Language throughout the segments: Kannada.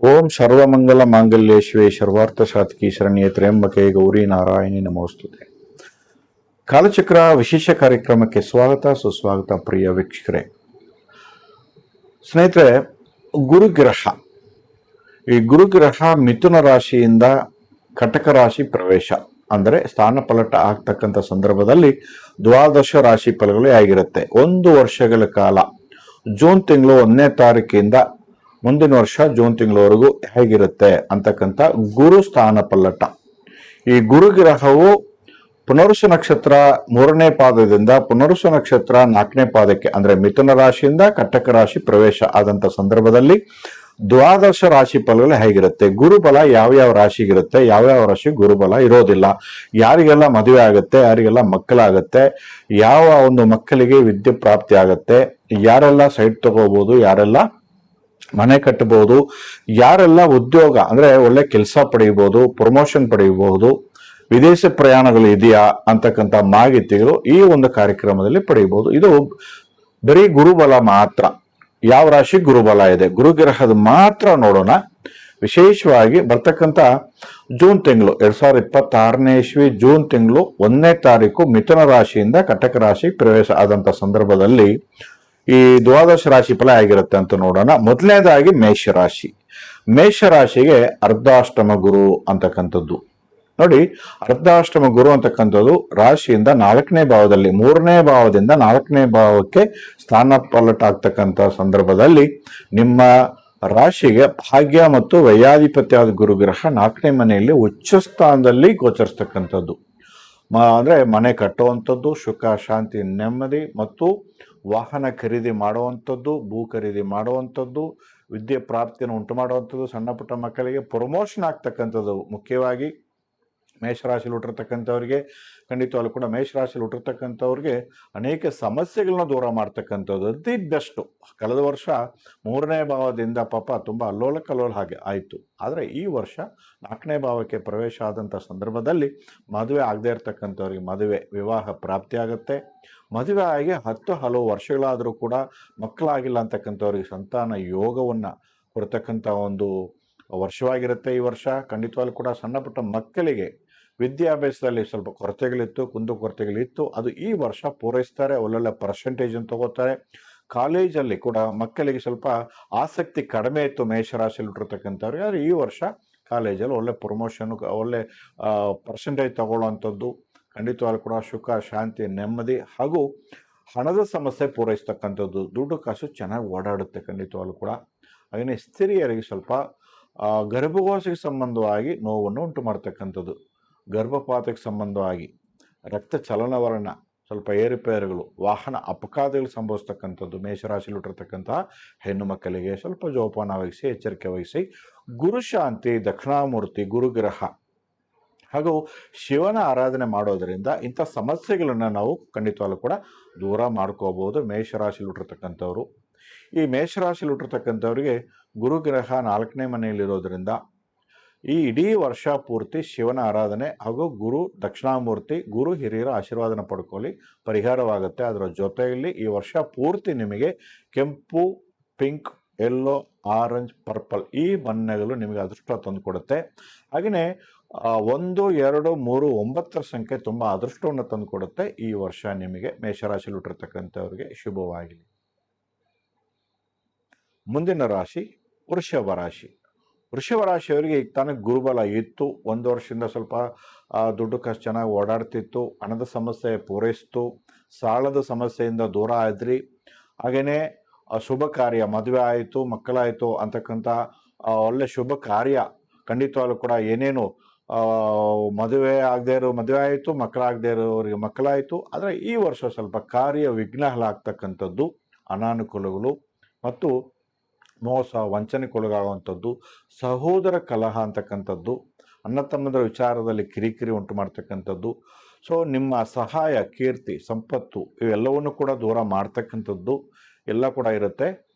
ಓಂ ಸರ್ವಮಂಗಲ ಮಾಂಗಲ್ಯೇ ಶಿವೆ ಸರ್ವಾರ್ಥ ಸಾಧಕಿ ಶರಣ್ಯೇ ತ್ರ್ಯಂಬಕೆ ಗೌರಿ ನಾರಾಯಣಿ ನಮೋಸ್ತುತೆ. ಕಾಲಚಕ್ರ ವಿಶೇಷ ಕಾರ್ಯಕ್ರಮಕ್ಕೆ ಸ್ವಾಗತ ಸುಸ್ವಾಗತ ಪ್ರಿಯ ವೀಕ್ಷಕರೇ. ಸ್ನೇಹಿತರೆ, ಗುರುಗ್ರಹ ಈ ಗುರುಗ್ರಹ ಮಿಥುನ ರಾಶಿಯಿಂದ ಕಟಕ ರಾಶಿ ಪ್ರವೇಶ ಅಂದರೆ ಸ್ಥಾನ ಪಲಟ ಆಗ್ತಕ್ಕಂಥ ಸಂದರ್ಭದಲ್ಲಿ ದ್ವಾದಶ ರಾಶಿ ಫಲಗಳೇ ಆಗಿರುತ್ತೆ. 1 ವರ್ಷಗಳ ಕಾಲ ಜೂನ್ ತಿಂಗಳು 1ನೇ ತಾರೀಕಿಂದ ಮುಂದಿನ ವರ್ಷ ಜೂನ್ ತಿಂಗಳವರೆಗೂ ಹೇಗಿರುತ್ತೆ ಅಂತಕ್ಕಂಥ ಗುರು ಸ್ಥಾನ ಪಲ್ಲಟ. ಈ ಗುರುಗ್ರಹವು ಪುನರ್ವಸು ನಕ್ಷತ್ರ 3ನೇ ಪಾದದಿಂದ ಪುನರ್ವಸು ನಕ್ಷತ್ರ 4ನೇ ಪಾದಕ್ಕೆ ಅಂದ್ರೆ ಮಿಥುನ ರಾಶಿಯಿಂದ ಕಟಕ ರಾಶಿ ಪ್ರವೇಶ ಆದಂತ ಸಂದರ್ಭದಲ್ಲಿ ದ್ವಾದಶ ರಾಶಿ ಫಲಗಳು ಹೇಗಿರುತ್ತೆ, ಗುರುಬಲ ಯಾವ್ಯಾವ ರಾಶಿಗಿರುತ್ತೆ, ಯಾವ್ಯಾವ ರಾಶಿ ಗುರುಬಲ ಇರೋದಿಲ್ಲ, ಯಾರಿಗೆಲ್ಲ ಮದುವೆ ಆಗುತ್ತೆ, ಯಾರಿಗೆಲ್ಲ ಮಕ್ಕಳಾಗತ್ತೆ, ಯಾವ ಒಂದು ಮಕ್ಕಳಿಗೆ ವಿದ್ಯೆ ಪ್ರಾಪ್ತಿ ಆಗತ್ತೆ, ಯಾರೆಲ್ಲ ಸೈಟ್ ತಗೋಬಹುದು, ಯಾರೆಲ್ಲ ಮನೆ ಕಟ್ಟಬಹುದು, ಯಾರೆಲ್ಲ ಉದ್ಯೋಗ ಅಂದ್ರೆ ಒಳ್ಳೆ ಕೆಲಸ ಪಡೆಯಬಹುದು, ಪ್ರಮೋಷನ್ ಪಡೆಯಬಹುದು, ವಿದೇಶ ಪ್ರಯಾಣಗಳು ಇದೆಯಾ ಅಂತಕ್ಕಂಥ ಮಾಹಿತಿಗಳು ಈ ಒಂದು ಕಾರ್ಯಕ್ರಮದಲ್ಲಿ ಪಡೆಯಬಹುದು. ಇದು ಬರೀ ಗುರುಬಲ ಮಾತ್ರ. ಯಾವ ರಾಶಿ ಗುರುಬಲ ಇದೆ, ಗುರುಗ್ರಹದ ಮಾತ್ರ ನೋಡೋಣ. ವಿಶೇಷವಾಗಿ ಬರ್ತಕ್ಕಂಥ ಜೂನ್ ತಿಂಗಳು 2026ನೇ ಇಸ್ವಿ ಜೂನ್ ತಿಂಗಳು 1ನೇ ತಾರೀಕು ಮಿಥುನ ರಾಶಿಯಿಂದ ಕಟಕ ರಾಶಿ ಪ್ರವೇಶ ಆದಂತ ಸಂದರ್ಭದಲ್ಲಿ ಈ ದ್ವಾದಶ ರಾಶಿ ಫಲ ಆಗಿರುತ್ತೆ ಅಂತ ನೋಡೋಣ. ಮೊದಲನೇದಾಗಿ ಮೇಷರಾಶಿ. ಮೇಷರಾಶಿಗೆ ಅರ್ಧಾಷ್ಟಮ ಗುರು ಅಂತಕ್ಕಂಥದ್ದು ನೋಡಿ. ಅರ್ಧಾಷ್ಟಮ ಗುರು ಅಂತಕ್ಕಂಥದ್ದು ರಾಶಿಯಿಂದ 4ನೇ ಭಾವದಲ್ಲಿ 3ನೇ ಭಾವದಿಂದ 4ನೇ ಭಾವಕ್ಕೆ ಸ್ಥಾನ ಪಲಟ ಆಗ್ತಕ್ಕಂಥ ಸಂದರ್ಭದಲ್ಲಿ ನಿಮ್ಮ ರಾಶಿಗೆ ಭಾಗ್ಯ ಮತ್ತು ವ್ಯಯಾಧಿಪತಿಯಾದ ಗುರುಗ್ರಹ 4ನೇ ಮನೆಯಲ್ಲಿ ಉಚ್ಚ ಸ್ಥಾನದಲ್ಲಿ ಗೋಚರಿಸ್ತಕ್ಕಂಥದ್ದು. ಅಂದ್ರೆ ಮನೆ ಕಟ್ಟುವಂಥದ್ದು, ಸುಖ ಶಾಂತಿ ನೆಮ್ಮದಿ ಮತ್ತು ವಾಹನ ಖರೀದಿ ಮಾಡುವಂಥದ್ದು, ಭೂ ಖರೀದಿ ಮಾಡುವಂಥದ್ದು, ವಿದ್ಯೆ ಪ್ರಾಪ್ತಿಯನ್ನು ಉಂಟು ಮಾಡುವಂಥದ್ದು, ಸಣ್ಣ ಪುಟ್ಟ ಮಕ್ಕಳಿಗೆ ಪ್ರಮೋಷನ್ ಆಗ್ತಕ್ಕಂಥದ್ದು. ಮುಖ್ಯವಾಗಿ ಮೇಷರಾಶಿಯಲ್ಲಿ ಹುಟ್ಟಿರ್ತಕ್ಕಂಥವ್ರಿಗೆ ಖಂಡಿತವಾಗ್ಲೂ ಕೂಡ ಮೇಷರಾಶಿಯಲ್ಲಿ ಹುಟ್ಟಿರ್ತಕ್ಕಂಥವ್ರಿಗೆ ಅನೇಕ ಸಮಸ್ಯೆಗಳನ್ನ ದೂರ ಮಾಡ್ತಕ್ಕಂಥದ್ದು ಅತಿ ಬೆಸ್ಟ್. ಕಳೆದ ವರ್ಷ 3ನೇ ಭಾವದಿಂದ ಪಾಪ ತುಂಬ ಅಲ್ಲೋಲ ಕಲ್ಲೋಲ ಹಾಗೆ ಆಯಿತು. ಆದರೆ ಈ ವರ್ಷ 4ನೇ ಭಾವಕ್ಕೆ ಪ್ರವೇಶ ಆದಂಥ ಸಂದರ್ಭದಲ್ಲಿ ಮದುವೆ ಆಗದೆ ಇರ್ತಕ್ಕಂಥವ್ರಿಗೆ ಮದುವೆ ವಿವಾಹ ಪ್ರಾಪ್ತಿ ಆಗುತ್ತೆ. ಮದುವೆ ಆಗಿ ಹಲವು ವರ್ಷಗಳಾದರೂ ಕೂಡ ಮಕ್ಕಳಾಗಿಲ್ಲ ಅಂತಕ್ಕಂಥವ್ರಿಗೆ ಸಂತಾನ ಯೋಗವನ್ನು ಕೊಡ್ತಕ್ಕಂಥ ಒಂದು ವರ್ಷವಾಗಿರುತ್ತೆ ಈ ವರ್ಷ. ಖಂಡಿತವಾಗ್ಲೂ ಕೂಡ ಸಣ್ಣ ಪುಟ್ಟ ಮಕ್ಕಳಿಗೆ ವಿದ್ಯಾಭ್ಯಾಸದಲ್ಲಿ ಸ್ವಲ್ಪ ಕೊರತೆಗಳಿತ್ತು, ಕುಂದುಕೊರತೆಗಳಿತ್ತು, ಅದು ಈ ವರ್ಷ ಪೂರೈಸ್ತಾರೆ. ಒಳ್ಳೊಳ್ಳೆ ಪರ್ಸೆಂಟೇಜನ್ನು ತಗೋತಾರೆ. ಕಾಲೇಜಲ್ಲಿ ಕೂಡ ಮಕ್ಕಳಿಗೆ ಸ್ವಲ್ಪ ಆಸಕ್ತಿ ಕಡಿಮೆ ಇತ್ತು ಮೇಷರಾಶಿಯಲ್ಲಿ ಹುಟ್ಟಿರ್ತಕ್ಕಂಥವ್ರಿಗೆ, ಆದರೆ ಈ ವರ್ಷ ಕಾಲೇಜಲ್ಲಿ ಒಳ್ಳೆ ಪ್ರಮೋಷನ್, ಒಳ್ಳೆ ಪರ್ಸೆಂಟೇಜ್ ತಗೊಳ್ಳೋವಂಥದ್ದು, ಖಂಡಿತವಾಗ್ಲೂ ಕೂಡ ಸುಖ ಶಾಂತಿ ನೆಮ್ಮದಿ ಹಾಗೂ ಹಣದ ಸಮಸ್ಯೆ ಪೂರೈಸ್ತಕ್ಕಂಥದ್ದು. ದುಡ್ಡು ಕಾಸು ಚೆನ್ನಾಗಿ ಓಡಾಡುತ್ತೆ ಖಂಡಿತವಾಗ್ಲೂ ಕೂಡ. ಹಾಗೆಯೇ ಸ್ತ್ರೀಯರಿಗೆ ಸ್ವಲ್ಪ ಗರ್ಭಕೋಶಕ್ಕೆ ಸಂಬಂಧವಾಗಿ ನೋವನ್ನು ಉಂಟು ಮಾಡ್ತಕ್ಕಂಥದ್ದು, ಗರ್ಭಪಾತಕ್ಕೆ ಸಂಬಂಧವಾಗಿ ರಕ್ತ ಚಲನವಲನ ಸ್ವಲ್ಪ ಏರುಪೇರುಗಳು, ವಾಹನ ಅಪಘಾತಗಳು ಸಂಭವಿಸ್ತಕ್ಕಂಥದ್ದು ಮೇಷರಾಶಿಯಲ್ಲಿ ಹುಟ್ಟಿರ್ತಕ್ಕಂತಹ ಹೆಣ್ಣು ಮಕ್ಕಳಿಗೆ ಸ್ವಲ್ಪ ಜೋಪಾನ ವಹಿಸಿ, ಎಚ್ಚರಿಕೆ ವಹಿಸಿ. ಗುರುಶಾಂತಿ, ದಕ್ಷಿಣಾಮೂರ್ತಿ, ಗುರುಗ್ರಹ ಹಾಗೂ ಶಿವನ ಆರಾಧನೆ ಮಾಡೋದರಿಂದ ಇಂಥ ಸಮಸ್ಯೆಗಳನ್ನು ನಾವು ಖಂಡಿತವಾಗ್ಲೂ ಕೂಡ ದೂರ ಮಾಡ್ಕೋಬಹುದು ಮೇಷರಾಶಿಯಲ್ಲಿ ಹುಟ್ಟಿರ್ತಕ್ಕಂಥವ್ರು. ಈ ಮೇಷರಾಶಿಯಲ್ಲಿ ಹುಟ್ಟಿರ್ತಕ್ಕಂಥವ್ರಿಗೆ ಗುರುಗ್ರಹ 4ನೇ ಮನೆಯಲ್ಲಿರೋದ್ರಿಂದ ಈ ಇಡೀ ವರ್ಷ ಪೂರ್ತಿ ಶಿವನ ಆರಾಧನೆ ಹಾಗೂ ಗುರು ದಕ್ಷಿಣಾಮೂರ್ತಿ, ಗುರು ಹಿರಿಯರ ಆಶೀರ್ವಾದನ ಪಡ್ಕೊಳ್ಳಿ, ಪರಿಹಾರವಾಗುತ್ತೆ. ಅದರ ಜೊತೆಯಲ್ಲಿ ಈ ವರ್ಷ ಪೂರ್ತಿ ನಿಮಗೆ ಕೆಂಪು, ಪಿಂಕ್, ಯೆಲ್ಲೋ, ಆರೆಂಜ್, ಪರ್ಪಲ್ ಈ ಬಣ್ಣಗಳು ನಿಮಗೆ ಅದೃಷ್ಟ ತಂದು ಕೊಡುತ್ತೆ. ಹಾಗೆಯೇ 1, 2, 3, 9ರ ಸಂಖ್ಯೆ ತುಂಬ ಅದೃಷ್ಟವನ್ನು ತಂದು ಕೊಡುತ್ತೆ. ಈ ವರ್ಷ ನಿಮಗೆ ಮೇಷರಾಶಿಯಲ್ಲಿ ಹುಟ್ಟಿರ್ತಕ್ಕಂಥವ್ರಿಗೆ ಶುಭವಾಗಲಿ. ಮುಂದಿನ ರಾಶಿ ವೃಷಭ ರಾಶಿ. ವೃಷಭ ರಾಶಿಯವರಿಗೆ ಈಗ ತಾನೇ ಗುರುಬಲ ಇತ್ತು. 1 ವರ್ಷದಿಂದ ಸ್ವಲ್ಪ ದುಡ್ಡು ಕಾಸು ಚೆನ್ನಾಗಿ ಓಡಾಡ್ತಿತ್ತು, ಹಣದ ಸಮಸ್ಯೆ ಪೂರೈಸಿತು, ಸಾಲದ ಸಮಸ್ಯೆಯಿಂದ ದೂರ ಆದ್ರಿ. ಹಾಗೆಯೇ ಶುಭ ಕಾರ್ಯ, ಮದುವೆ ಆಯಿತು, ಮಕ್ಕಳಾಯಿತು ಅಂತಕ್ಕಂಥ ಒಳ್ಳೆ ಶುಭ ಕಾರ್ಯ ಖಂಡಿತವಾಗ್ಲೂ ಕೂಡ. ಏನೇನು ಮದುವೆ ಆಗದೆ ಇರೋ ಮದುವೆ ಆಯಿತು, ಮಕ್ಕಳಾಗದೇ ಇರೋರಿಗೆ ಮಕ್ಕಳಾಯಿತು. ಆದರೆ ಈ ವರ್ಷ ಸ್ವಲ್ಪ ಕಾರ್ಯ ವಿಘ್ನಗಳಾಗ್ತಕ್ಕಂಥದ್ದು, ಅನಾನುಕೂಲಗಳು ಮತ್ತು ಮೋಸ ವಂಚನೆಗೊಳಗಾಗುವಂಥದ್ದು, ಸಹೋದರ ಕಲಹ ಅಂತಕ್ಕಂಥದ್ದು, ಅಣ್ಣ ತಮ್ಮಂದರ ವಿಚಾರದಲ್ಲಿ ಕಿರಿಕಿರಿ ಉಂಟು ಮಾಡ್ತಕ್ಕಂಥದ್ದು. ಸೊ ನಿಮ್ಮ ಸಹಾಯ, ಕೀರ್ತಿ, ಸಂಪತ್ತು ಇವೆಲ್ಲವನ್ನು ಕೂಡ ದೂರ ಮಾಡ್ತಕ್ಕಂಥದ್ದು ಎಲ್ಲ ಕೂಡ ಇರುತ್ತೆ.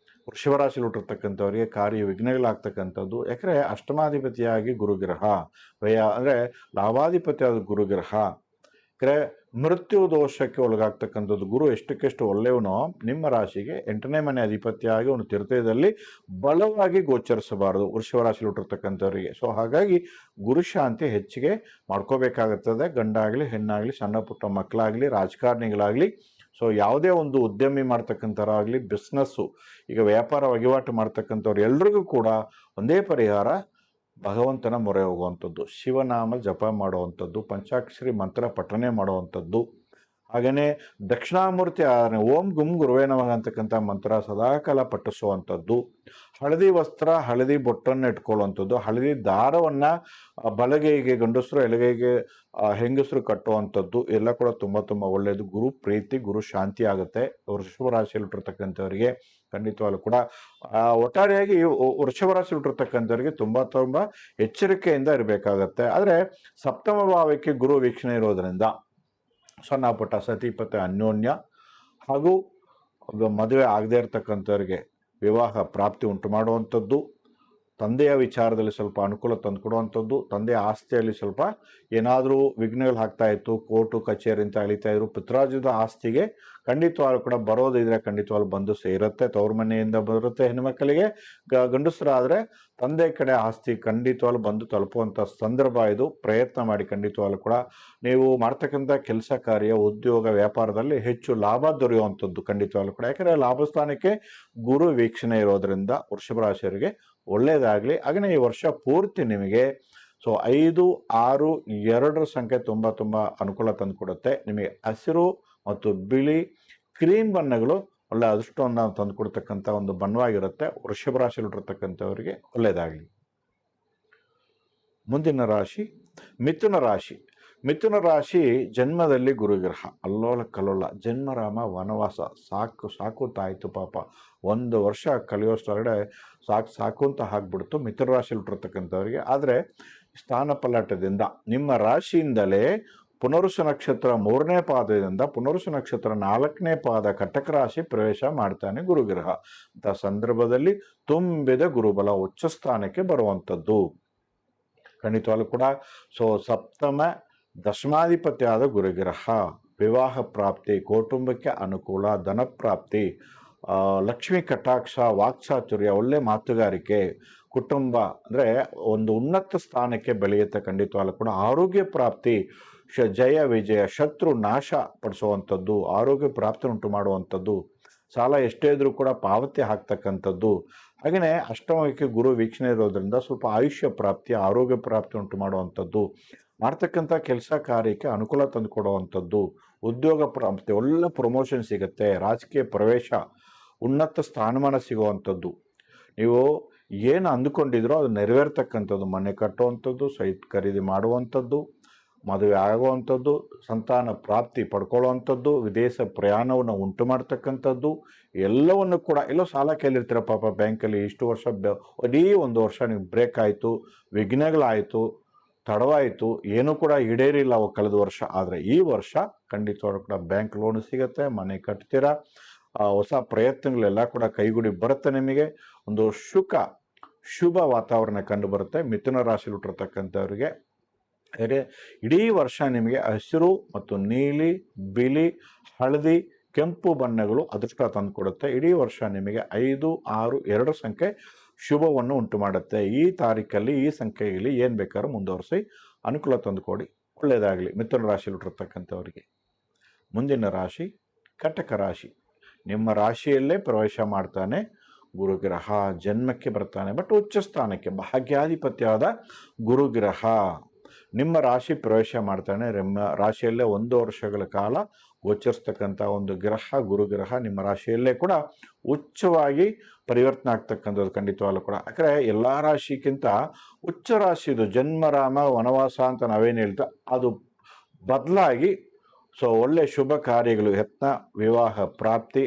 ವೃಷಭರಾಶಿಯಲ್ಲಿ ಹುಟ್ಟಿರ್ತಕ್ಕಂಥವ್ರಿಗೆ ಕಾರ್ಯ ವಿಘ್ನಗಳಾಗ್ತಕ್ಕಂಥದ್ದು. ಯಾಕಂದರೆ ಅಷ್ಟಮಾಧಿಪತಿಯಾಗಿ ಗುರುಗ್ರಹ, ಅಂದರೆ ಲಾಭಾಧಿಪತಿಯಾದ ಗುರುಗ್ರಹ ಕ್ರೆ ಮೃತ್ಯು ದೋಷಕ್ಕೆ ಒಳಗಾಗ್ತಕ್ಕಂಥದ್ದು. ಗುರು ಎಷ್ಟಕ್ಕೆಷ್ಟು ಒಳ್ಳೆಯವನೋ ನಿಮ್ಮ ರಾಶಿಗೆ 8ನೇ ಮನೆ ಅಧಿಪತಿಯಾಗಿ ಅವನು ತೀರ್ಥದಲ್ಲಿ ಬಲವಾಗಿ ಗೋಚರಿಸಬಾರದು ವೃಷಭ ರಾಶಿಯಲ್ಲಿ ಹುಟ್ಟಿರ್ತಕ್ಕಂಥವರಿಗೆ. ಸೊ ಹಾಗಾಗಿ ಗುರು ಶಾಂತಿ ಹೆಚ್ಚಿಗೆ ಮಾಡ್ಕೋಬೇಕಾಗುತ್ತದೆ. ಗಂಡಾಗಲಿ ಹೆಣ್ಣಾಗಲಿ, ಸಣ್ಣ ಪುಟ್ಟ ಮಕ್ಕಳಾಗಲಿ, ರಾಜಕಾರಣಿಗಳಾಗಲಿ, ಸೊ ಯಾವುದೇ ಒಂದು ಉದ್ಯಮಿ ಮಾಡ್ತಕ್ಕಂಥವ್ರಾಗಲಿ, ಬಿಸ್ನೆಸ್ಸು, ಈಗ ವ್ಯಾಪಾರ ವಹಿವಾಟು ಮಾಡ್ತಕ್ಕಂಥವ್ರು ಎಲ್ರಿಗೂ ಕೂಡ ಒಂದೇ ಪರಿಹಾರ, ಭಗವಂತನ ಮೊರೆ ಹೋಗುವಂಥದ್ದು, ಶಿವನಾಮ ಜಪ ಮಾಡುವಂಥದ್ದು, ಪಂಚಾಕ್ಷರಿ ಮಂತ್ರ ಪಠನೆ ಮಾಡುವಂಥದ್ದು, ಹಾಗೆಯೇ ದಕ್ಷಿಣಾಮೂರ್ತಿ ಆರಾಧನೆ, ಓಂ ಗುಂ ಗುರುವೇ ನಮಃ ಅಂತಕ್ಕಂಥ ಮಂತ್ರ ಸದಾಕಾಲ ಪಠಿಸುವಂಥದ್ದು, ಹಳದಿ ವಸ್ತ್ರ, ಹಳದಿ ಬೊಟ್ಟನ್ನು ಇಟ್ಕೊಳ್ಳುವಂಥದ್ದು, ಹಳದಿ ದಾರವನ್ನು ಬಲಗೈಗೆ ಗಂಡಸರು, ಎಡಗೈಗೆ ಹೆಂಗಸರು ಕಟ್ಟುವಂಥದ್ದು ಎಲ್ಲ ಕೂಡ ತುಂಬ ತುಂಬ ಒಳ್ಳೆಯದು. ಗುರು ಪ್ರೀತಿ, ಗುರು ಶಾಂತಿ ಆಗುತ್ತೆ ವೃಷಭ ರಾಶಿಯಲ್ಲಿ ಹುಟ್ಟಿರ್ತಕ್ಕಂಥವರಿಗೆ. ಖಂಡಿತವಾಗ್ಲೂ ಕೂಡ ಒಟ್ಟಾರೆಯಾಗಿ ವೃಷಭ ರಾಶಿಯಲ್ಲಿ ಹುಟ್ಟಿರ್ತಕ್ಕಂಥವರಿಗೆ ತುಂಬ ತುಂಬ ಎಚ್ಚರಿಕೆಯಿಂದ ಇರಬೇಕಾಗತ್ತೆ. ಆದರೆ ಸಪ್ತಮ ಭಾವಕ್ಕೆ ಗುರು ವೀಕ್ಷಣೆ ಇರೋದರಿಂದ ಸಣ್ಣ ಪುಟ್ಟ ಸತಿಪತಿ ಅನ್ಯೋನ್ಯ ಹಾಗೂ ಮದುವೆ ಆಗದೇ ಇರತಕ್ಕಂಥವ್ರಿಗೆ ವಿವಾಹ ಪ್ರಾಪ್ತಿ ಉಂಟು ಮಾಡುವಂಥದ್ದು, ತಂದೆಯ ವಿಚಾರದಲ್ಲಿ ಸ್ವಲ್ಪ ಅನುಕೂಲ ತಂದುಕೊಡುವಂಥದ್ದು, ತಂದೆಯ ಆಸ್ತಿಯಲ್ಲಿ ಸ್ವಲ್ಪ ಏನಾದರೂ ವಿಘ್ನಗಳು ಆಗ್ತಾ ಇತ್ತು, ಕೋರ್ಟು ಕಚೇರಿ ಅಂತ ಅಳಿತಾ ಇದ್ರು, ಪಿತ್ರಾರ್ಜಿತ ಆಸ್ತಿಗೆ ಖಂಡಿತವಾಗ್ಲೂ ಕೂಡ ಬರೋದಿದ್ರೆ ಖಂಡಿತವಾಗ್ಲೂ ಬಂದು ಸೇರುತ್ತೆ. ತವ್ರ ಮನೆಯಿಂದ ಬರುತ್ತೆ ಹೆಣ್ಮಕ್ಕಳಿಗೆ. ಗಂಡಸರಾದರೆ ತಂದೆ ಕಡೆ ಆಸ್ತಿ ಖಂಡಿತವಾಗ್ಲೂ ಬಂದು ತಲುಪುವಂಥ ಸಂದರ್ಭ ಇದು. ಪ್ರಯತ್ನ ಮಾಡಿ ಖಂಡಿತವಾಗ್ಲೂ ಕೂಡ ನೀವು ಮಾಡ್ತಕ್ಕಂಥ ಕೆಲಸ ಕಾರ್ಯ, ಉದ್ಯೋಗ, ವ್ಯಾಪಾರದಲ್ಲಿ ಹೆಚ್ಚು ಲಾಭ ದೊರೆಯುವಂಥದ್ದು ಖಂಡಿತವಾಗ್ಲೂ ಕೂಡ. ಯಾಕಂದರೆ ಲಾಭ ಸ್ಥಾನಕ್ಕೆ ಗುರು ವೀಕ್ಷಣೆ ಇರೋದರಿಂದ ವೃಷಭ ರಾಶಿಯವರಿಗೆ ಒಳ್ಳೆಯದಾಗಲಿ. ಹಾಗೆಯೇ ಈ ವರ್ಷ ಪೂರ್ತಿ ನಿಮಗೆ 5, 6, 2 ಸಂಖ್ಯೆ ತುಂಬ ತುಂಬ ಅನುಕೂಲ ತಂದುಕೊಡುತ್ತೆ. ನಿಮಗೆ ಹಸಿರು ಮತ್ತು ಬಿಳಿ, ಕ್ರೀಮ್ ಬಣ್ಣಗಳು ಒಳ್ಳೆ ಅದೃಷ್ಟವನ್ನು ತಂದುಕೊಡ್ತಕ್ಕಂಥ ಒಂದು ಬಣ್ಣವಾಗಿರುತ್ತೆ. ವೃಷಭ ರಾಶಿಯಲ್ಲಿ ಹುಟ್ಟಿರ್ತಕ್ಕಂಥವರಿಗೆ ಒಳ್ಳೆಯದಾಗಲಿ. ಮುಂದಿನ ರಾಶಿ ಮಿಥುನ ರಾಶಿ. ಮಿಥುನ ರಾಶಿ ಜನ್ಮದಲ್ಲಿ ಗುರುಗ್ರಹ, ಅಲ್ಲೋಲ ಕಲ್ಲೋಲ, ಜನ್ಮರಾಮ ವನವಾಸ, ಸಾಕು ಪಾಪ, 1 ವರ್ಷ ಕಲಿಯೋಷ್ಟೊಳಗಡೆ ಸಾಕು ಅಂತ ಹಾಕ್ಬಿಡ್ತು ಮಿಥುನ ರಾಶಿಯಲ್ಲಿ ಹುಟ್ಟಿರ್ತಕ್ಕಂಥವ್ರಿಗೆ. ಆದರೆ ಸ್ಥಾನ ಪಲ್ಲಟದಿಂದ ನಿಮ್ಮ ರಾಶಿಯಿಂದಲೇ ಪುನರುಷ ನಕ್ಷತ್ರ 3ನೇ ಪಾದದಿಂದ ಪುನರುಷ ನಕ್ಷತ್ರ 4ನೇ ಪಾದ ಕಟಕ ರಾಶಿ ಪ್ರವೇಶ ಮಾಡ್ತಾನೆ ಗುರುಗ್ರಹ. ಅಂತ ಸಂದರ್ಭದಲ್ಲಿ ತುಂಬಿದ ಗುರುಬಲ ಉಚ್ಚ ಸ್ಥಾನಕ್ಕೆ ಬರುವಂಥದ್ದು ಖಂಡಿತವಾಗ್ಲೂ ಕೂಡ. ಸಪ್ತಮ ದಶಮಾಧಿಪತಿಯಾದ ಗುರುಗ್ರಹ ವಿವಾಹ ಪ್ರಾಪ್ತಿ, ಕೌಟುಂಬಕ್ಕೆ ಅನುಕೂಲ, ಧನ ಪ್ರಾಪ್ತಿ, ಲಕ್ಷ್ಮೀ ಕಟಾಕ್ಷ, ವಾಕ್ಚಾತುರ್ಯ, ಒಳ್ಳೆ ಮಾತುಗಾರಿಕೆ, ಕುಟುಂಬ ಅಂದರೆ ಒಂದು ಉನ್ನತ ಸ್ಥಾನಕ್ಕೆ ಬೆಳೆಯುತ್ತೆ ಖಂಡಿತವಾಗ್ಲೂ ಕೂಡ. ಆರೋಗ್ಯ ಪ್ರಾಪ್ತಿ, ಜಯ ವಿಜಯ, ಶತ್ರು ನಾಶ ಪಡಿಸುವಂಥದ್ದು, ಆರೋಗ್ಯ ಪ್ರಾಪ್ತಿ ಉಂಟು ಮಾಡುವಂಥದ್ದು, ಸಾಲ ಎಷ್ಟೇ ಇದ್ರೂ ಕೂಡ ಪಾವತಿ ಆಗ್ತಕ್ಕಂಥದ್ದು. ಹಾಗೆಯೇ ಅಷ್ಟಮಕ್ಕೆ ಗುರು ವೀಕ್ಷಣೆ ಇರೋದ್ರಿಂದ ಸ್ವಲ್ಪ ಆಯುಷ್ಯ ಪ್ರಾಪ್ತಿ, ಆರೋಗ್ಯ ಪ್ರಾಪ್ತಿ ಉಂಟು ಮಾಡುವಂಥದ್ದು, ಮಾಡ್ತಕ್ಕಂಥ ಕೆಲಸ ಕಾರ್ಯಕ್ಕೆ ಅನುಕೂಲ ತಂದು ಕೊಡುವಂಥದ್ದು, ಉದ್ಯೋಗ ಪ್ರಾಪ್ತಿ, ಒಳ್ಳೆ ಪ್ರಮೋಷನ್ ಸಿಗುತ್ತೆ, ರಾಜಕೀಯ ಪ್ರವೇಶ, ಉನ್ನತ ಸ್ಥಾನಮಾನ ಸಿಗುವಂಥದ್ದು, ನೀವು ಏನು ಅಂದುಕೊಂಡಿದ್ರೋ ಅದು ನೆರವೇರ್ತಕ್ಕಂಥದ್ದು, ಮನೆ ಕಟ್ಟುವಂಥದ್ದು, ಸೈಟ್ ಖರೀದಿ ಮಾಡುವಂಥದ್ದು, ಮದುವೆ ಆಗುವಂಥದ್ದು, ಸಂತಾನ ಪ್ರಾಪ್ತಿ ಪಡ್ಕೊಳ್ಳುವಂಥದ್ದು, ವಿದೇಶ ಪ್ರಯಾಣವನ್ನು ಉಂಟು ಮಾಡ್ತಕ್ಕಂಥದ್ದು, ಎಲ್ಲವನ್ನು ಕೂಡ. ಎಲ್ಲೋ ಸಾಲ ಕೇಳಿರ್ತೀರ ಪಾಪ ಬ್ಯಾಂಕಲ್ಲಿ, ಇಷ್ಟು ವರ್ಷ ಇಡೀ 1 ವರ್ಷ ನೀವು ಬ್ರೇಕ್ ಆಯಿತು, ವಿಘ್ನಗಳಾಯಿತು, ತಡವಾಯಿತು, ಏನೂ ಕೂಡ ಈಡೇರಿಲ್ಲ ಕಳೆದ ವರ್ಷ. ಆದರೆ ಈ ವರ್ಷ ಖಂಡಿತವಾಗ್ಲೂ ಕೂಡ ಬ್ಯಾಂಕ್ ಲೋನ್ ಸಿಗುತ್ತೆ, ಮನೆ ಕಟ್ತೀರಾ, ಹೊಸ ಪ್ರಯತ್ನಗಳೆಲ್ಲ ಕೂಡ ಕೈಗೂಡಿ ಬರುತ್ತೆ. ನಿಮಗೆ ಒಂದು ಶುಭ ವಾತಾವರಣ ಕಂಡು ಬರುತ್ತೆ ಮಿಥುನ ರಾಶಿಯಲ್ಲಿ ಹುಟ್ಟಿರ್ತಕ್ಕಂಥವ್ರಿಗೆ. ಇಡೀ ವರ್ಷ ನಿಮಗೆ ಹಸಿರು ಮತ್ತು ನೀಲಿ, ಬಿಳಿ, ಹಳದಿ, ಕೆಂಪು ಬಣ್ಣಗಳು ಅದೃಷ್ಟ ತಂದುಕೊಡುತ್ತೆ. ಇಡೀ ವರ್ಷ ನಿಮಗೆ 5, 6, 2 ಸಂಖ್ಯೆ ಶುಭವನ್ನು ಉಂಟು ಮಾಡುತ್ತೆ. ಈ ತಾರೀಕಲ್ಲಿ ಈ ಸಂಖ್ಯೆಯಲ್ಲಿ ಏನು ಬೇಕಾದ್ರೂ ಮುಂದುವರಿಸಿ ಅನುಕೂಲ ತಂದುಕೊಡಿ, ಒಳ್ಳೆಯದಾಗಲಿ ಮಿಥುನ ರಾಶಿಯಲ್ಲಿ ಹುಟ್ಟಿರ್ತಕ್ಕಂಥವರಿಗೆ. ಮುಂದಿನ ರಾಶಿ ಕಟಕ ರಾಶಿ. ನಿಮ್ಮ ರಾಶಿಯಲ್ಲೇ ಪ್ರವೇಶ ಮಾಡ್ತಾನೆ ಗುರುಗ್ರಹ, ಜನ್ಮಕ್ಕೆ ಬರ್ತಾನೆ, ಬಟ್ ಉಚ್ಚ ಸ್ಥಾನಕ್ಕೆ, ಭಾಗ್ಯಾಧಿಪತಿಯಾದ ಗುರುಗ್ರಹ ನಿಮ್ಮ ರಾಶಿ ಪ್ರವೇಶ ಮಾಡ್ತಾನೆ. ರಾಶಿಯಲ್ಲೇ 1 ವರ್ಷಗಳ ಕಾಲ ಗೋಚರಿಸ್ತಕ್ಕಂಥ ಒಂದು ಗ್ರಹ ಗುರುಗ್ರಹ ನಿಮ್ಮ ರಾಶಿಯಲ್ಲೇ ಕೂಡ ಉಚ್ಚವಾಗಿ ಪರಿವರ್ತನೆ ಆಗ್ತಕ್ಕಂಥದ್ದು ಖಂಡಿತವಾಗ್ಲೂ ಕೂಡ. ಯಾಕಂದರೆ ಎಲ್ಲ ರಾಶಿಗಿಂತ ಉಚ್ಚ ರಾಶಿದು ಜನ್ಮರಾಮ ವನವಾಸ ಅಂತ ನಾವೇನು ಹೇಳ್ತಾ ಅದು ಬದಲಾಗಿ ಒಳ್ಳೆ ಶುಭ ಕಾರ್ಯಗಳು, ಯತ್ನ, ವಿವಾಹ ಪ್ರಾಪ್ತಿ,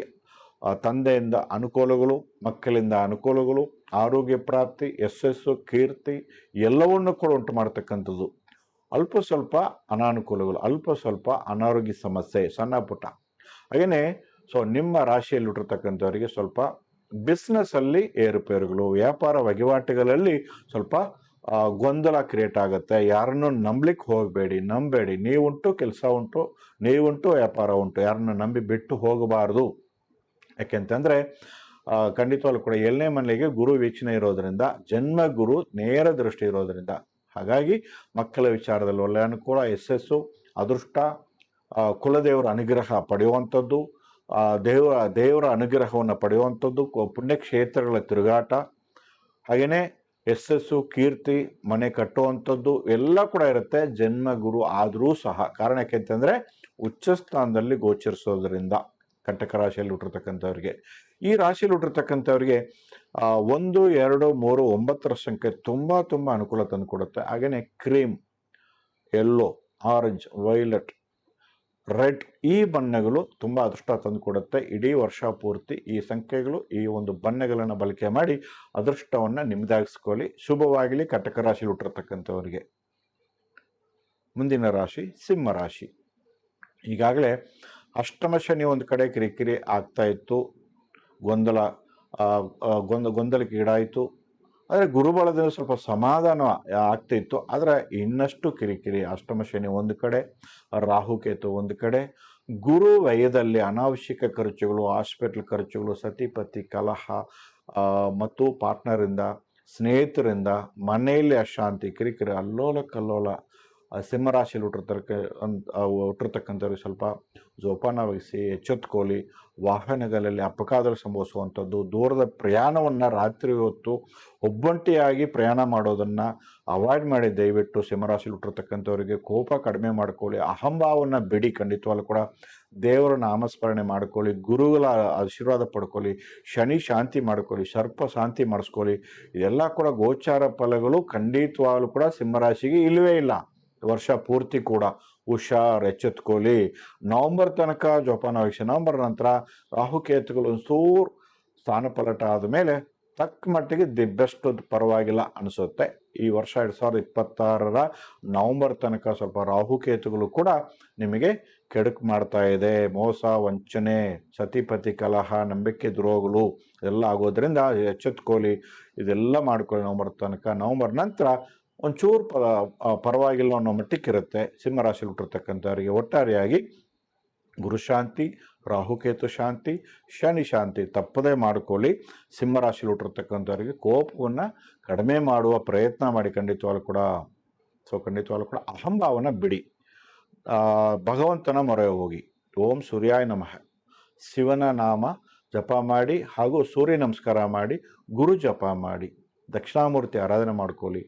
ತಂದೆಯಿಂದ ಅನುಕೂಲಗಳು, ಮಕ್ಕಳಿಂದ ಅನುಕೂಲಗಳು, ಆರೋಗ್ಯ ಪ್ರಾಪ್ತಿ, ಯಶಸ್ಸು, ಕೀರ್ತಿ ಎಲ್ಲವನ್ನು ಕೂಡ ಉಂಟು ಮಾಡ್ತಕ್ಕಂಥದ್ದು. ಅಲ್ಪ ಸ್ವಲ್ಪ ಅನಾನುಕೂಲಗಳು, ಅಲ್ಪ ಸ್ವಲ್ಪ ಅನಾರೋಗ್ಯ ಸಮಸ್ಯೆ, ಸಣ್ಣ ಪುಟ್ಟ. ಹಾಗೆಯೇ ನಿಮ್ಮ ರಾಶಿಯಲ್ಲಿ ಹುಟ್ಟಿರ್ತಕ್ಕಂಥವರಿಗೆ ಸ್ವಲ್ಪ ಬಿಸ್ನೆಸ್ಸಲ್ಲಿ ಏರುಪೇರುಗಳು, ವ್ಯಾಪಾರ ವಹಿವಾಟುಗಳಲ್ಲಿ ಸ್ವಲ್ಪ ಗೊಂದಲ ಕ್ರಿಯೇಟ್ ಆಗುತ್ತೆ. ಯಾರನ್ನು ನಂಬಲಿಕ್ಕೆ ಹೋಗಬೇಡಿ, ನಂಬೇಡಿ. ನೀವುಂಟು ಕೆಲಸ ಉಂಟು, ನೀವುಂಟು ವ್ಯಾಪಾರ ಉಂಟು, ಯಾರನ್ನು ನಂಬಿ ಬಿಟ್ಟು ಹೋಗಬಾರ್ದು. ಯಾಕೆಂತಂದರೆ ಖಂಡಿತವಾಗ್ಲೂ ಕೂಡ 7ನೇ ಮನೆಗೆ ಗುರು ವೀಕ್ಷಣೆ ಇರೋದರಿಂದ, ಜನ್ಮ ಗುರು ನೇರ ದೃಷ್ಟಿ ಇರೋದರಿಂದ, ಹಾಗಾಗಿ ಮಕ್ಕಳ ವಿಚಾರದಲ್ಲಿ ಒಳ್ಳೆಯ ಅನುಕೂಲ, ಯಶಸ್ಸು, ಅದೃಷ್ಟ, ಕುಲದೇವರ ಅನುಗ್ರಹ ಪಡೆಯುವಂಥದ್ದು, ದೇವರ ಅನುಗ್ರಹವನ್ನು ಪಡೆಯುವಂಥದ್ದು, ಪುಣ್ಯಕ್ಷೇತ್ರಗಳ ತಿರುಗಾಟ, ಹಾಗೆಯೇ ಯಶಸ್ಸು, ಕೀರ್ತಿ, ಮನೆ ಕಟ್ಟುವಂಥದ್ದು ಎಲ್ಲ ಕೂಡ ಇರುತ್ತೆ ಜನ್ಮ ಗುರು ಆದರೂ ಸಹ. ಕಾರಣ ಯಾಕೆಂತಂದರೆ ಉಚ್ಚ ಸ್ಥಾನದಲ್ಲಿ ಗೋಚರಿಸೋದ್ರಿಂದ ಕಟಕ ರಾಶಿಯಲ್ಲಿ ಹುಟ್ಟಿರ್ತಕ್ಕಂಥವ್ರಿಗೆ, ಈ ರಾಶಿಯಲ್ಲಿ ಹುಟ್ಟಿರ್ತಕ್ಕಂಥವ್ರಿಗೆ 1, 2, 3, 9ರ ಸಂಖ್ಯೆ ತುಂಬ ತುಂಬ ಅನುಕೂಲ ತಂದುಕೊಡುತ್ತೆ. ಹಾಗೆಯೇ cream, yellow, orange, violet, red ಈ ಬಣ್ಣಗಳು ತುಂಬ ಅದೃಷ್ಟ ತಂದುಕೊಡುತ್ತೆ. ಇಡೀ ವರ್ಷ ಪೂರ್ತಿ ಈ ಸಂಖ್ಯೆಗಳು, ಈ ಒಂದು ಬಣ್ಣಗಳನ್ನು ಬಳಕೆ ಮಾಡಿ ಅದೃಷ್ಟವನ್ನು ನಿಮ್ಮದಾಗಿಸ್ಕೊಳ್ಳಿ. ಶುಭವಾಗಲಿ ಕಟಕ ರಾಶಿಯಲ್ಲಿ ಹುಟ್ಟಿರ್ತಕ್ಕಂಥವ್ರಿಗೆ. ಮುಂದಿನ ರಾಶಿ ಸಿಂಹ ರಾಶಿ. ಈಗಾಗಲೇ ಅಷ್ಟಮ ಶನಿ ಒಂದು ಕಡೆ ಕಿರಿಕಿರಿ ಆಗ್ತಾ ಇತ್ತು, ಗೊಂದಲಕ್ಕೆ ಈಡಾಯಿತು. ಆದರೆ ಗುರುಬಲದಿಂದ ಸ್ವಲ್ಪ ಸಮಾಧಾನ ಆಗ್ತಿತ್ತು. ಆದರೆ ಇನ್ನಷ್ಟು ಕಿರಿಕಿರಿ, ಅಷ್ಟಮ ಶನಿ ಒಂದು ಕಡೆ, ರಾಹುಕೇತು ಒಂದು ಕಡೆ, ಗುರು ವ್ಯಯದಲ್ಲಿ ಅನಾವಶ್ಯಕ ಖರ್ಚುಗಳು, ಹಾಸ್ಪಿಟಲ್ ಖರ್ಚುಗಳು, ಸತಿಪತಿ ಕಲಹ ಮತ್ತು ಪಾರ್ಟ್ನರಿಂದ, ಸ್ನೇಹಿತರಿಂದ, ಮನೆಯಲ್ಲಿ ಅಶಾಂತಿ, ಕಿರಿಕಿರಿ, ಅಲ್ಲೋಲ ಕಲ್ಲೋಲ. ಸಿಂಹರಾಶಿಯಲ್ಲಿ ಹುಟ್ಟಿರ್ತಕ್ಕಂಥವ್ರಿಗೆ ಸ್ವಲ್ಪ ಜೋಪಾನ ವಹಿಸಿ, ಎಚ್ಚೆತ್ಕೊಳ್ಳಿ. ವಾಹನಗಳಲ್ಲಿ ಅಪಘಾತಗಳು ಸಂಭವಿಸುವಂಥದ್ದು, ದೂರದ ಪ್ರಯಾಣವನ್ನು ರಾತ್ರಿ ಹೊತ್ತು ಒಬ್ಬಂಟಿಯಾಗಿ ಪ್ರಯಾಣ ಮಾಡೋದನ್ನು ಅವಾಯ್ಡ್ ಮಾಡಿ. ದಯವಿಟ್ಟು ಸಿಂಹರಾಶಿಯಲ್ಲಿ ಹುಟ್ಟಿರ್ತಕ್ಕಂಥವರಿಗೆ ಕೋಪ ಕಡಿಮೆ ಮಾಡ್ಕೊಳ್ಳಿ, ಅಹಂಭಾವವನ್ನು ಬಿಡಿ. ಖಂಡಿತವಾಗ್ಲೂ ಕೂಡ ದೇವರ ನಾಮಸ್ಮರಣೆ ಮಾಡ್ಕೊಳ್ಳಿ, ಗುರುಗಳ ಆಶೀರ್ವಾದ ಪಡ್ಕೊಳ್ಳಿ, ಶನಿ ಶಾಂತಿ ಮಾಡ್ಕೊಳ್ಳಿ, ಸರ್ಪ ಶಾಂತಿ ಮಾಡಿಸ್ಕೊಳ್ಳಿ. ಇದೆಲ್ಲ ಕೂಡ ಗೋಚಾರ ಫಲಗಳು ಖಂಡಿತವಾಗ್ಲೂ ಕೂಡ ಸಿಂಹರಾಶಿಗೆ ಇಲ್ಲವೇ ಇಲ್ಲ ವರ್ಷ ಪೂರ್ತಿ ಕೂಡ. ಹುಷಾರ್, ಎಚ್ಚೆತ್ಕೊಳ್ಳಿ. ನವಂಬರ್ ತನಕ ಜೋಪಾನ ವಹಿಸಿ. ನವಂಬರ್ ನಂತರ ರಾಹುಕೇತುಗಳು ಒಂಚೂರು ಸ್ಥಾನಪಲಟ ಆದಮೇಲೆ ತಕ್ಕ ಮಟ್ಟಿಗೆ ದಿ ಬೆಸ್ಟ್, ಪರವಾಗಿಲ್ಲ ಅನಿಸುತ್ತೆ. ಈ ವರ್ಷ 2026ರ ನವಂಬರ್ ತನಕ ಸ್ವಲ್ಪ ರಾಹುಕೇತುಗಳು ಕೂಡ ನಿಮಗೆ ಕೆಡುಕು ಮಾಡ್ತಾ ಇದೆ. ಮೋಸ, ವಂಚನೆ, ಸತಿಪತಿ ಕಲಹ, ನಂಬಿಕೆ ದ್ರೋಹಗಳು ಎಲ್ಲ ಆಗೋದ್ರಿಂದ ಎಚ್ಚೆತ್ಕೊಳ್ಳಿ. ಇದೆಲ್ಲ ಮಾಡ್ಕೊಳ್ಳಿ ನವಂಬರ್ ತನಕ. ನವಂಬರ್ ನಂತರ ಒಂಚೂರು ಪರವಾಗಿಲ್ಲ ಅನ್ನೋ ಮಟ್ಟಕ್ಕಿರುತ್ತೆ ಸಿಂಹರಾಶಿಯಲ್ಲಿ ಹುಟ್ಟಿರ್ತಕ್ಕಂಥವ್ರಿಗೆ. ಒಟ್ಟಾರೆಯಾಗಿ ಗುರುಶಾಂತಿ, ರಾಹುಕೇತು ಶಾಂತಿ, ಶನಿ ಶಾಂತಿ ತಪ್ಪದೇ ಮಾಡಿಕೊಳ್ಳಿ. ಸಿಂಹರಾಶಿಯಲ್ಲಿ ಹುಟ್ಟಿರ್ತಕ್ಕಂಥವ್ರಿಗೆ ಕೋಪವನ್ನು ಕಡಿಮೆ ಮಾಡುವ ಪ್ರಯತ್ನ ಮಾಡಿ ಖಂಡಿತವಾಗ್ಲೂ ಕೂಡ. ಖಂಡಿತವಾಗ್ಲೂ ಕೂಡ ಅಹಂಭಾವನ ಬಿಡಿ. ಭಗವಂತನ ಮೊರೆ ಹೋಗಿ. ಓಂ ಸೂರ್ಯಾಯ ನಮಃ, ಶಿವನ ನಾಮ ಜಪ ಮಾಡಿ, ಹಾಗೂ ಸೂರ್ಯ ನಮಸ್ಕಾರ ಮಾಡಿ, ಗುರು ಜಪ ಮಾಡಿ, ದಕ್ಷಿಣಾಮೂರ್ತಿ ಆರಾಧನೆ ಮಾಡ್ಕೊಳ್ಳಿ.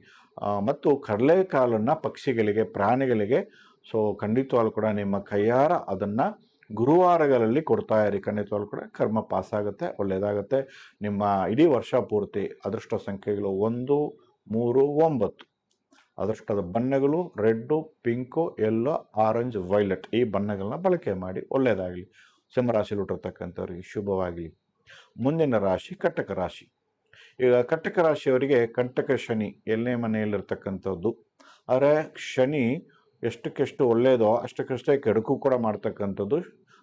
ಮತ್ತು ಕಡಲೆಕಾಲನ್ನು ಪಕ್ಷಿಗಳಿಗೆ, ಪ್ರಾಣಿಗಳಿಗೆ ಖಂಡಿತವಾಗ್ಲೂ ಕೂಡ ನಿಮ್ಮ ಕೈಯಾರ ಅದನ್ನು ಗುರುವಾರಗಳಲ್ಲಿ ಕೊಡ್ತಾ ಇರಿ. ಖಂಡಿತವಾಗ್ಲೂ ಕೂಡ ಕರ್ಮ ಪಾಸಾಗುತ್ತೆ, ಒಳ್ಳೆಯದಾಗುತ್ತೆ. ನಿಮ್ಮ ಇಡೀ ವರ್ಷ ಪೂರ್ತಿ ಅದೃಷ್ಟ ಸಂಖ್ಯೆಗಳು 1, 3, 9. ಅದೃಷ್ಟದ ಬಣ್ಣಗಳು red, pink, yellow, orange, violet ಈ ಬಣ್ಣಗಳನ್ನ ಬಳಕೆ ಮಾಡಿ. ಒಳ್ಳೆಯದಾಗಲಿ. ಸಿಂಹರಾಶಿಯಲ್ಲಿ ಹುಟ್ಟಿರ್ತಕ್ಕಂಥವ್ರಿಗೆ ಶುಭವಾಗಲಿ. ಮುಂದಿನ ರಾಶಿ ಕಟಕ ರಾಶಿ. ಈಗ ಕಟಕ ರಾಶಿಯವರಿಗೆ ಕಂಟಕ ಶನಿ 7ನೇ ಮನೆಯಲ್ಲಿರ್ತಕ್ಕಂಥದ್ದು. ಆದರೆ ಶನಿ ಎಷ್ಟಕ್ಕೆಷ್ಟು ಒಳ್ಳೆಯದೋ ಅಷ್ಟಕ್ಕಷ್ಟೇ ಕೆಡುಕು ಕೂಡ ಮಾಡ್ತಕ್ಕಂಥದ್ದು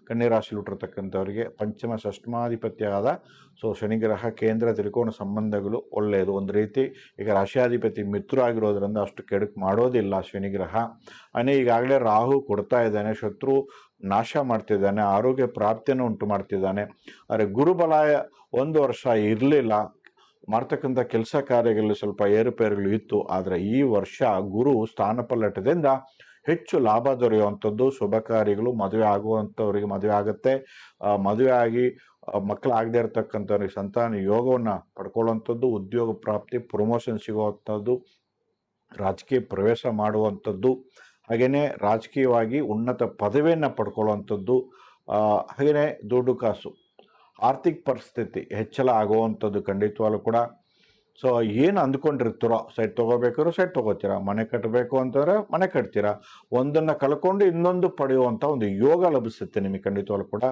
ಕನ್ಯಾ ರಾಶಿಯಲ್ಲಿ ಹುಟ್ಟಿರ್ತಕ್ಕಂಥವ್ರಿಗೆ. ಪಂಚಮ ಷಷ್ಠಮಾಧಿಪತಿ ಆದ ಶನಿಗ್ರಹ ಕೇಂದ್ರ ತ್ರಿಕೋಣ ಸಂಬಂಧಗಳು ಒಳ್ಳೆಯದು ಒಂದು ರೀತಿ. ಈಗ ರಾಶಿಯಾಧಿಪತಿ ಮಿತ್ರ ಆಗಿರೋದ್ರಿಂದ ಅಷ್ಟು ಕೆಡುಕು ಮಾಡೋದಿಲ್ಲ ಶನಿಗ್ರಹ. ಈಗಾಗಲೇ ರಾಹು ಕೊಡ್ತಾ ಇದ್ದಾನೆ, ಶತ್ರು ನಾಶ ಮಾಡ್ತಿದ್ದಾನೆ, ಆರೋಗ್ಯ ಪ್ರಾಪ್ತಿಯನ್ನು ಉಂಟು ಮಾಡ್ತಿದ್ದಾನೆ. ಆದರೆ ಗುರುಬಲ ಒಂದು ವರ್ಷ ಇರಲಿಲ್ಲ, ಮಾಡ್ತಕ್ಕಂಥ ಕೆಲಸ ಕಾರ್ಯಗಳಲ್ಲಿ ಸ್ವಲ್ಪ ಏರುಪೇರುಗಳು ಇತ್ತು. ಆದರೆ ಈ ವರ್ಷ ಗುರು ಸ್ಥಾನಪಲ್ಲಟದಿಂದ ಹೆಚ್ಚು ಲಾಭ ದೊರೆಯುವಂಥದ್ದು, ಶುಭ ಕಾರ್ಯಗಳು, ಮದುವೆ ಆಗುವಂಥವ್ರಿಗೆ ಮದುವೆ ಆಗುತ್ತೆ, ಮದುವೆ ಆಗಿ ಮಕ್ಕಳಾಗದೇ ಇರತಕ್ಕಂಥವ್ರಿಗೆ ಸಂತಾನ ಯೋಗವನ್ನು ಪಡ್ಕೊಳ್ಳುವಂಥದ್ದು, ಉದ್ಯೋಗ ಪ್ರಾಪ್ತಿ, ಪ್ರಮೋಷನ್ ಸಿಗುವಂಥದ್ದು, ರಾಜಕೀಯ ಪ್ರವೇಶ ಮಾಡುವಂಥದ್ದು, ಹಾಗೆಯೇ ರಾಜಕೀಯವಾಗಿ ಉನ್ನತ ಪದವಿಯನ್ನು ಪಡ್ಕೊಳ್ಳುವಂಥದ್ದು, ಹಾಗೆಯೇ ದುಡ್ಡು ಕಾಸು, ಆರ್ಥಿಕ ಪರಿಸ್ಥಿತಿ ಹೆಚ್ಚಳ ಆಗುವಂಥದ್ದು ಖಂಡಿತವಾಗ್ಲೂ ಕೂಡ. ಏನು ಅಂದ್ಕೊಂಡಿರ್ತೀರೋ, ಸೈಟ್ ತೊಗೋಬೇಕಾದ್ರೂ ಸೈಟ್ ತೊಗೋತೀರಾ, ಮನೆ ಕಟ್ಟಬೇಕು ಅಂತಂದರೆ ಮನೆ ಕಟ್ತೀರಾ, ಒಂದನ್ನು ಕಳ್ಕೊಂಡು ಇನ್ನೊಂದು ಪಡೆಯುವಂಥ ಒಂದು ಯೋಗ ಲಭಿಸುತ್ತೆ ನಿಮಗೆ ಖಂಡಿತವಾಗ್ಲೂ ಕೂಡ.